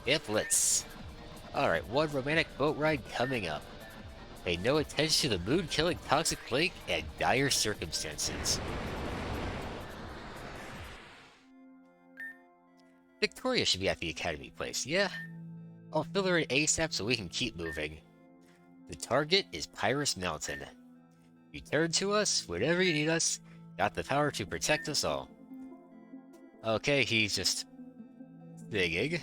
Yep, let's. Alright, one romantic boat ride coming up. Pay no attention to the mood-killing toxic plague and dire circumstances. Victoria should be at the academy place, yeah? I'll fill her in ASAP so we can keep moving. The target is Pyrus Mountain. You turn to us whenever you need us. Got the power to protect us all. Okay, he's just digging.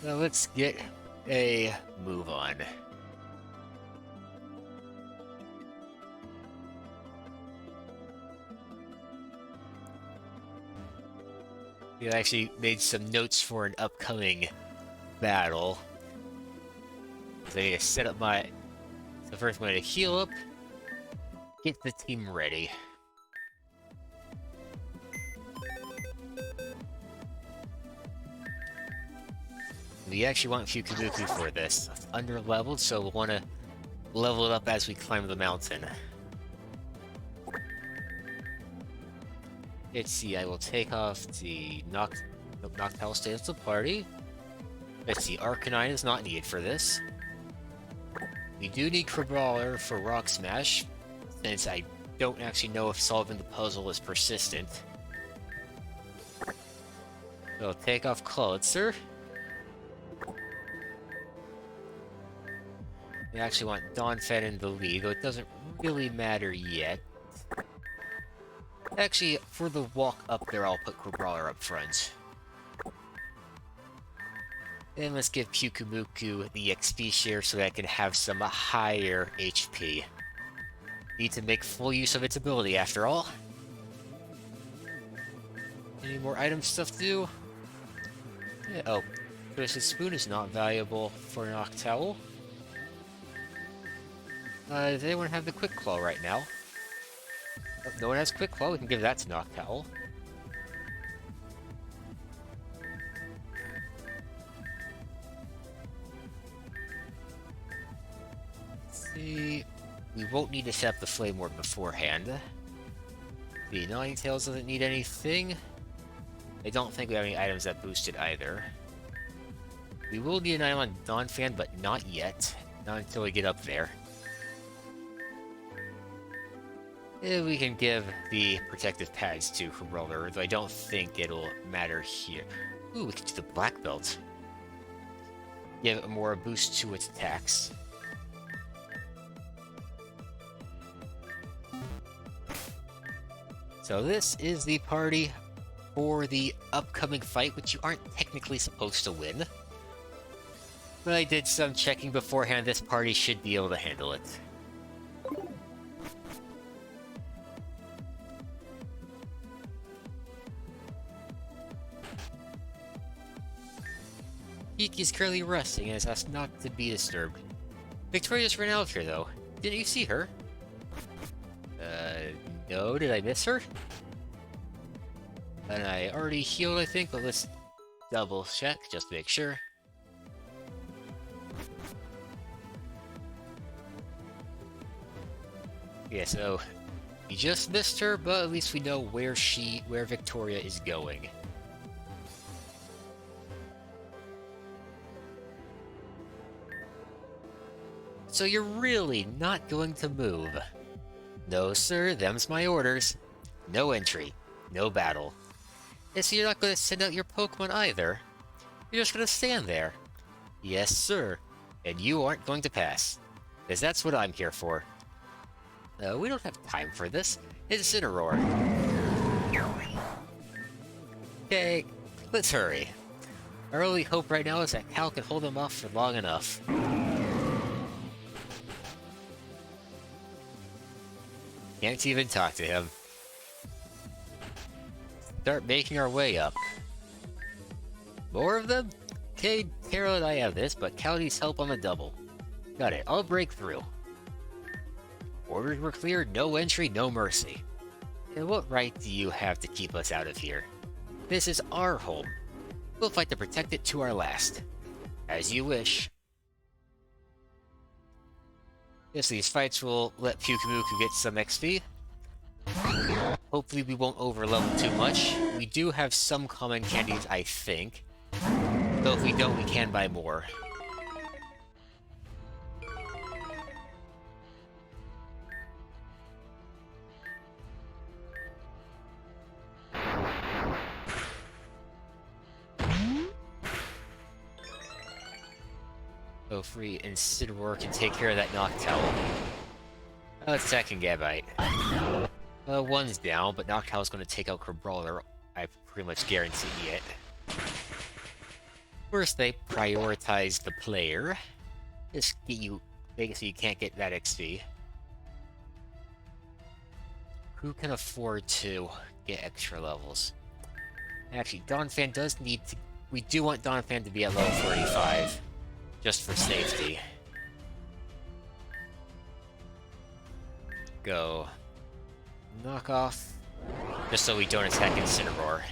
Now let's get a move on. I actually made some notes for an upcoming battle. So I need to set up my... So first I'm going to heal up, get the team ready. We actually want Fukabuku for this. It's under-leveled, so we'll want to level it up as we climb the mountain. Let's see, I will take off the Noctowl stays the party. Let's see, Arcanine is not needed for this. We do need Crabrawler for Rock Smash, since I don't actually know if solving the puzzle is persistent. So I'll take off Clawitzer. We actually want Donphan in the lead, though it doesn't really matter yet. Actually, for the walk up there, I'll put Crabrawler up front. And let's give Pyukumuku the XP share so that I can have some higher HP. Need to make full use of its ability, after all. Any more item stuff to do? Yeah, oh, Twisted Spoon is not valuable for Noctowl. Does anyone have the Quick Claw right now? Oh, no one has Quick Claw, we can give that to Noctowl. See, we won't need to set up the Flame Orb beforehand. The Ninetales doesn't need anything. I don't think we have any items that boost it either. We will need an item on Donphan, but not yet. Not until we get up there. And we can give the protective pads to Crabrawler, though I don't think it'll matter here. Ooh, we can do the Black Belt. Give it more boost to its attacks. So this is the party for the upcoming fight, which you aren't technically supposed to win. But I did some checking beforehand, this party should be able to handle it. Kiki is currently resting and is asked not to be disturbed. Victoria just ran out here though. Didn't you see her? No, did I miss her? And I already healed, I think, but let's double check just to make sure. Yeah, so we just missed her, but at least we know where Victoria is going. So you're really not going to move? No, sir, them's my orders. No entry, no battle. And so you're not going to send out your Pokemon either? You're just going to stand there? Yes, sir. And you aren't going to pass. Because that's what I'm here for. We don't have time for this. Incineroar. Okay, let's hurry. Our only hope right now is that Cal can hold him off for long enough. Can't even talk to him. Start making our way up. More of them? Okay, Taro and I have this, but Cal needs help on the double. Got it, I'll break through. Orders were clear, no entry, no mercy. And what right do you have to keep us out of here? This is our home. We'll fight to protect it to our last. As you wish. Yes, these fights will let Pyukumuku get some XP. Hopefully we won't overlevel too much. We do have some common candies, I think. Though if we don't, we can buy more. So free Incineroar can take care of that Noctowl. Let's second Gabite. One's down, but Noctowl's going to take out Crabrawler. I pretty much guarantee it. First, they prioritize the player. Just get you, make it so you can't get that XP. Who can afford to get extra levels? Actually, Donphan does need to... We do want Donphan to be at level 35. Just for safety. Go. Knock off. Just so we don't attack Incineroar.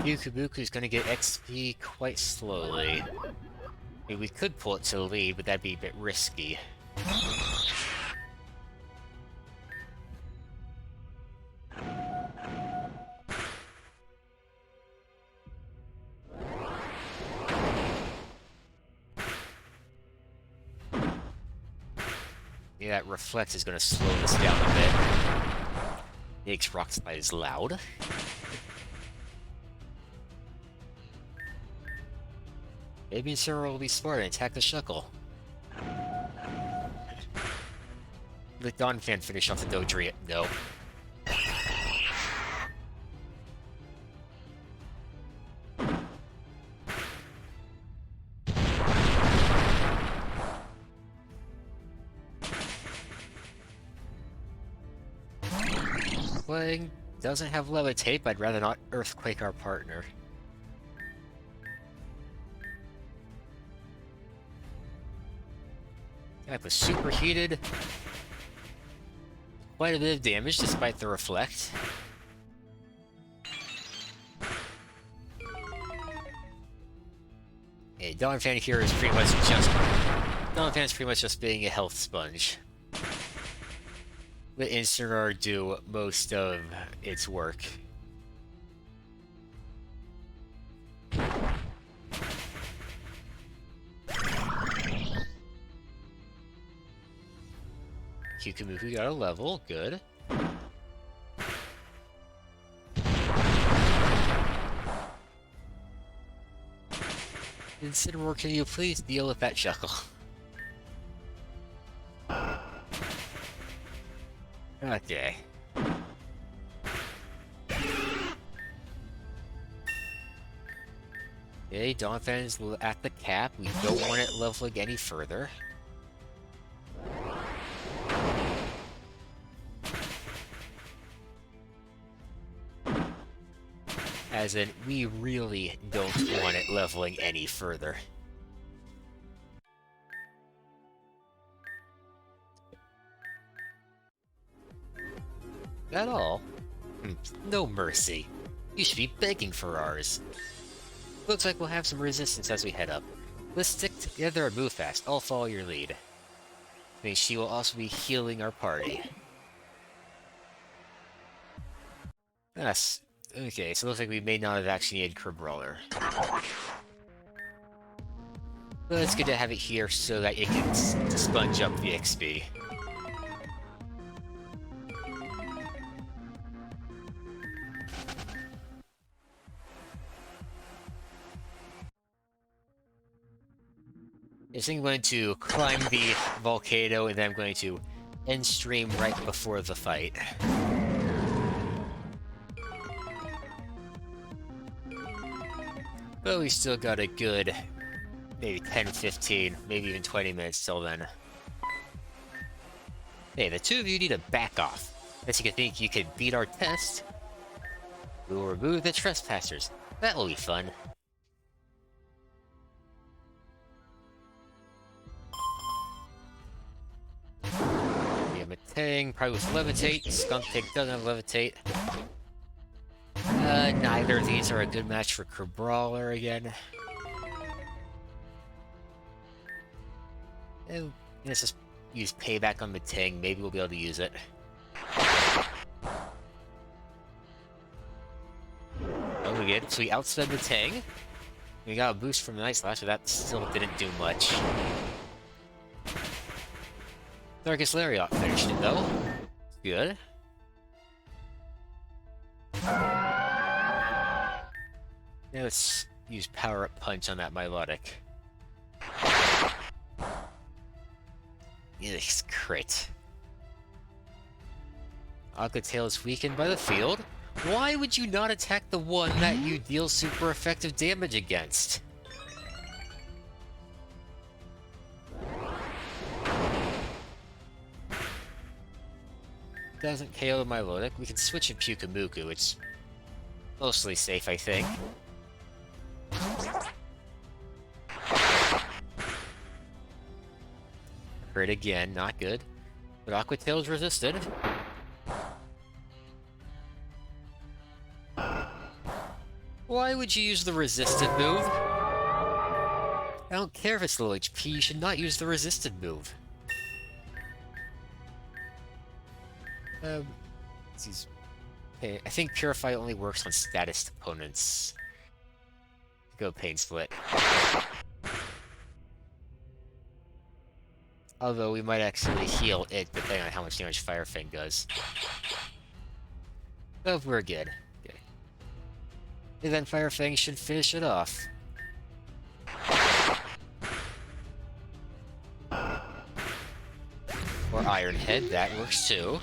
Yukabuku's gonna get XP quite slowly. I mean, we could pull it to the lead, but that'd be a bit risky. Yeah, that Reflex is gonna slow this down a bit. Makes Rock Slide is loud. Maybe Incineroar will be smart and attack the Shuckle. Let Donphan finish off the Dodrio. No. Playing doesn't have Levitate, but I'd rather not Earthquake our partner. That was superheated. Quite a bit of damage despite the Reflect. Hey, Donphan here is pretty much just... Donphan's pretty much just being a health sponge. Let Incineroar do most of its work. Kikumiku got a level, good. Incineroar, can you please deal with that Shuckle? Okay. Okay, Donphan is at the cap. We don't want it leveling any further. As in, we really don't want it leveling any further. At all? No mercy. You should be begging for ours. Looks like we'll have some resistance as we head up. Let's stick together and move fast. I'll follow your lead. I mean, she will also be healing our party. Yes. Okay, so it looks like we may not have actually needed Crabrawler. But it's good to have it here so that it can sponge up the XP. Yes, I'm going to climb the volcano, and then I'm going to end stream right before the fight. But we still got a good, maybe 10, 15, maybe even 20 minutes till then. Hey, the two of you need to back off. Unless you think you can beat our test. We will remove the trespassers. That will be fun. Matang, probably with Levitate. Skunktank doesn't have Levitate. Neither of these are a good match for Crabrawler again. And let's just use Payback on Matang. Maybe we'll be able to use it. Oh, we good. So we outsped Matang. We got a boost from the Night Slash, but that still didn't do much. Darkest Lariat finished it, though. Good. Now let's use Power-Up Punch on that Milotic. Yes, crit. Aquatail is weakened by the field. Why would you not attack the one that you deal super effective damage against? Doesn't KO the Milotic. We can switch in Pyukumuku. It's mostly safe, I think. Crit again, not good. But Aquatail's resisted. Why would you use the resisted move? I don't care if it's low HP, you should not use the resisted move. Okay, I think Purify only works on status opponents. Go Pain Split. Although we might actually heal it depending on how much damage Fire Fang does. But we're good. Okay. And then Fire Fang should finish it off. Or Iron Head, that works too.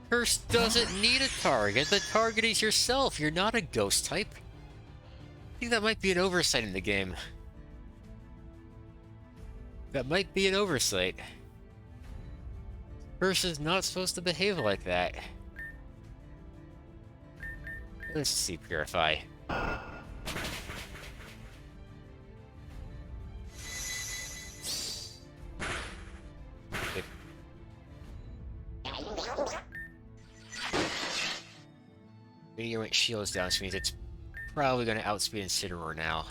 Curse doesn't need a target. The target is yourself. You're not a ghost type. I think that might be an oversight in the game. That might be an oversight. Curse is not supposed to behave like that. Let's see, Purify. Meteor went shields down, which means it's probably going to outspeed Incineroar now.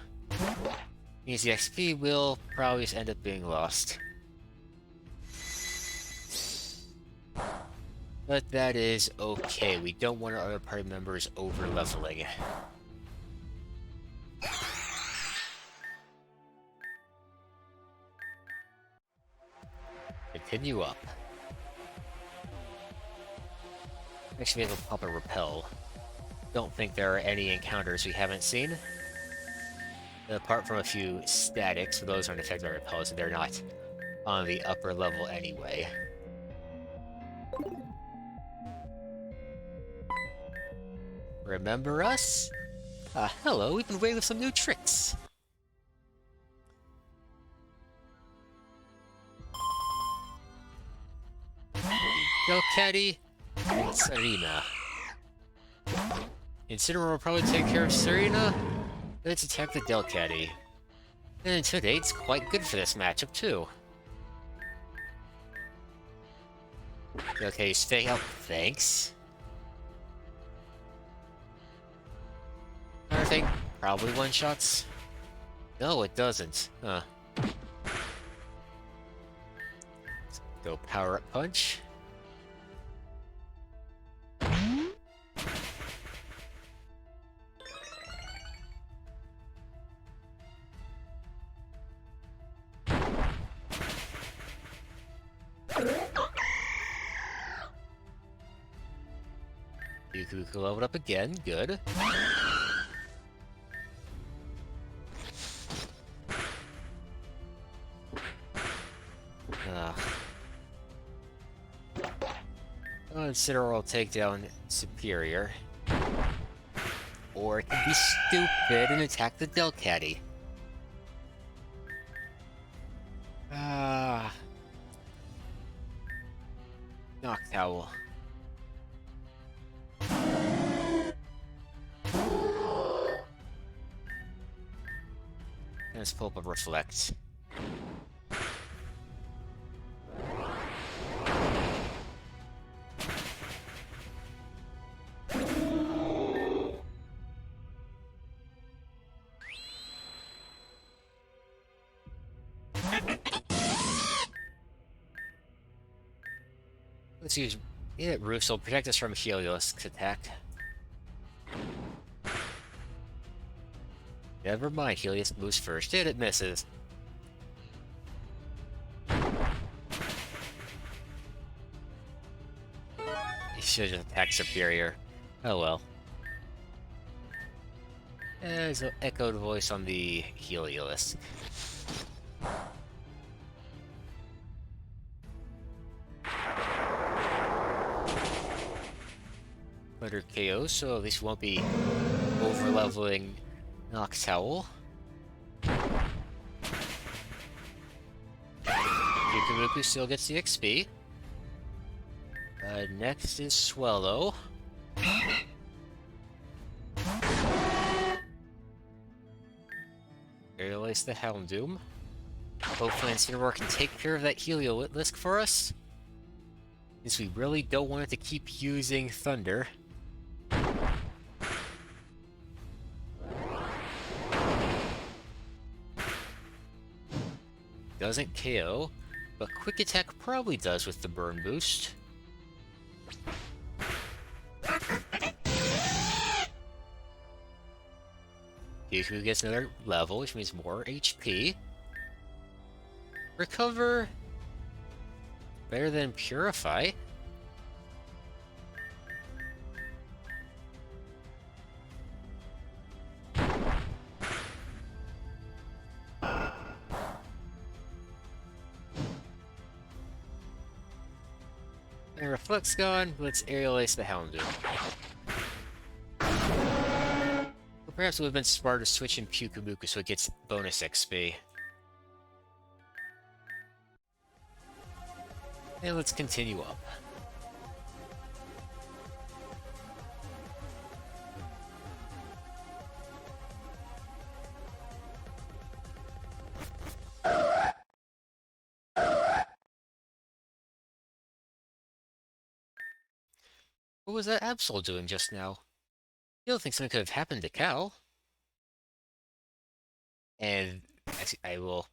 Means the XP will probably just end up being lost. But that is okay. We don't want our other party members over-leveling. Continue up. Actually, maybe we'll pop a Repel. Don't think there are any encounters we haven't seen. Apart from a few statics, but those aren't affected by repels, and they're not on the upper level anyway. Remember us? Hello, we've been waiting with some new tricks. Delcatty and Serena. Incineroar will probably take care of Serena. Let's attack the Delcatty. And Intimidate's quite good for this matchup, too. Okay, stay up, thanks. I think probably one-shots. No, it doesn't. Huh. Let's go Power-Up Punch. Yuku leveled up again, good. Incineroar will take down Superior. Or it can be stupid and attack the Delcatty. Noctowl. Let's pull up a Reflect. Let's use Roofs will protect us from Helios's attack. Never mind, Helios moves first. It misses. He should have attacked Superior. Oh well. There's an echoed voice on the Helios. under KO, so at least we won't be over-leveling Noctowl. Yukamuku still gets the XP. Next is Swellow. Aerial Ace the Houndoom. Hopefully Incineroar can take care of that Heliolisk for us, since we really don't want it to keep using Thunder. Doesn't KO, but Quick Attack probably does with the burn boost. Kiku gets another level, which means more HP. Recover. Better than Purify. And Reflect's gone, let's Aerial Ace the Houndoom. Or perhaps it would have been smart to switch in Pyukumuku so it gets bonus XP. And let's continue up. What was that Absol doing just now? You don't think something could have happened to Cal? And I will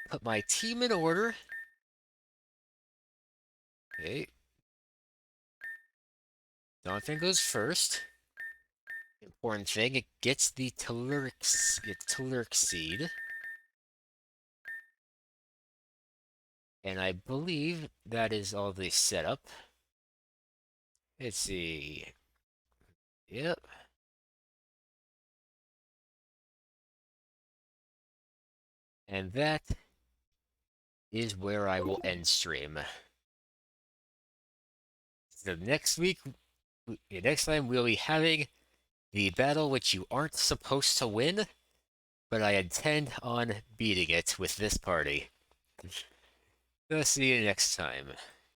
put my team in order. Okay. Donphan goes first. Important thing, it gets the Telluric Seed. And I believe that is all the setup. Let's see. Yep. And that is where I will end stream. So next time we'll be having the battle which you aren't supposed to win, but I intend on beating it with this party. So see you next time.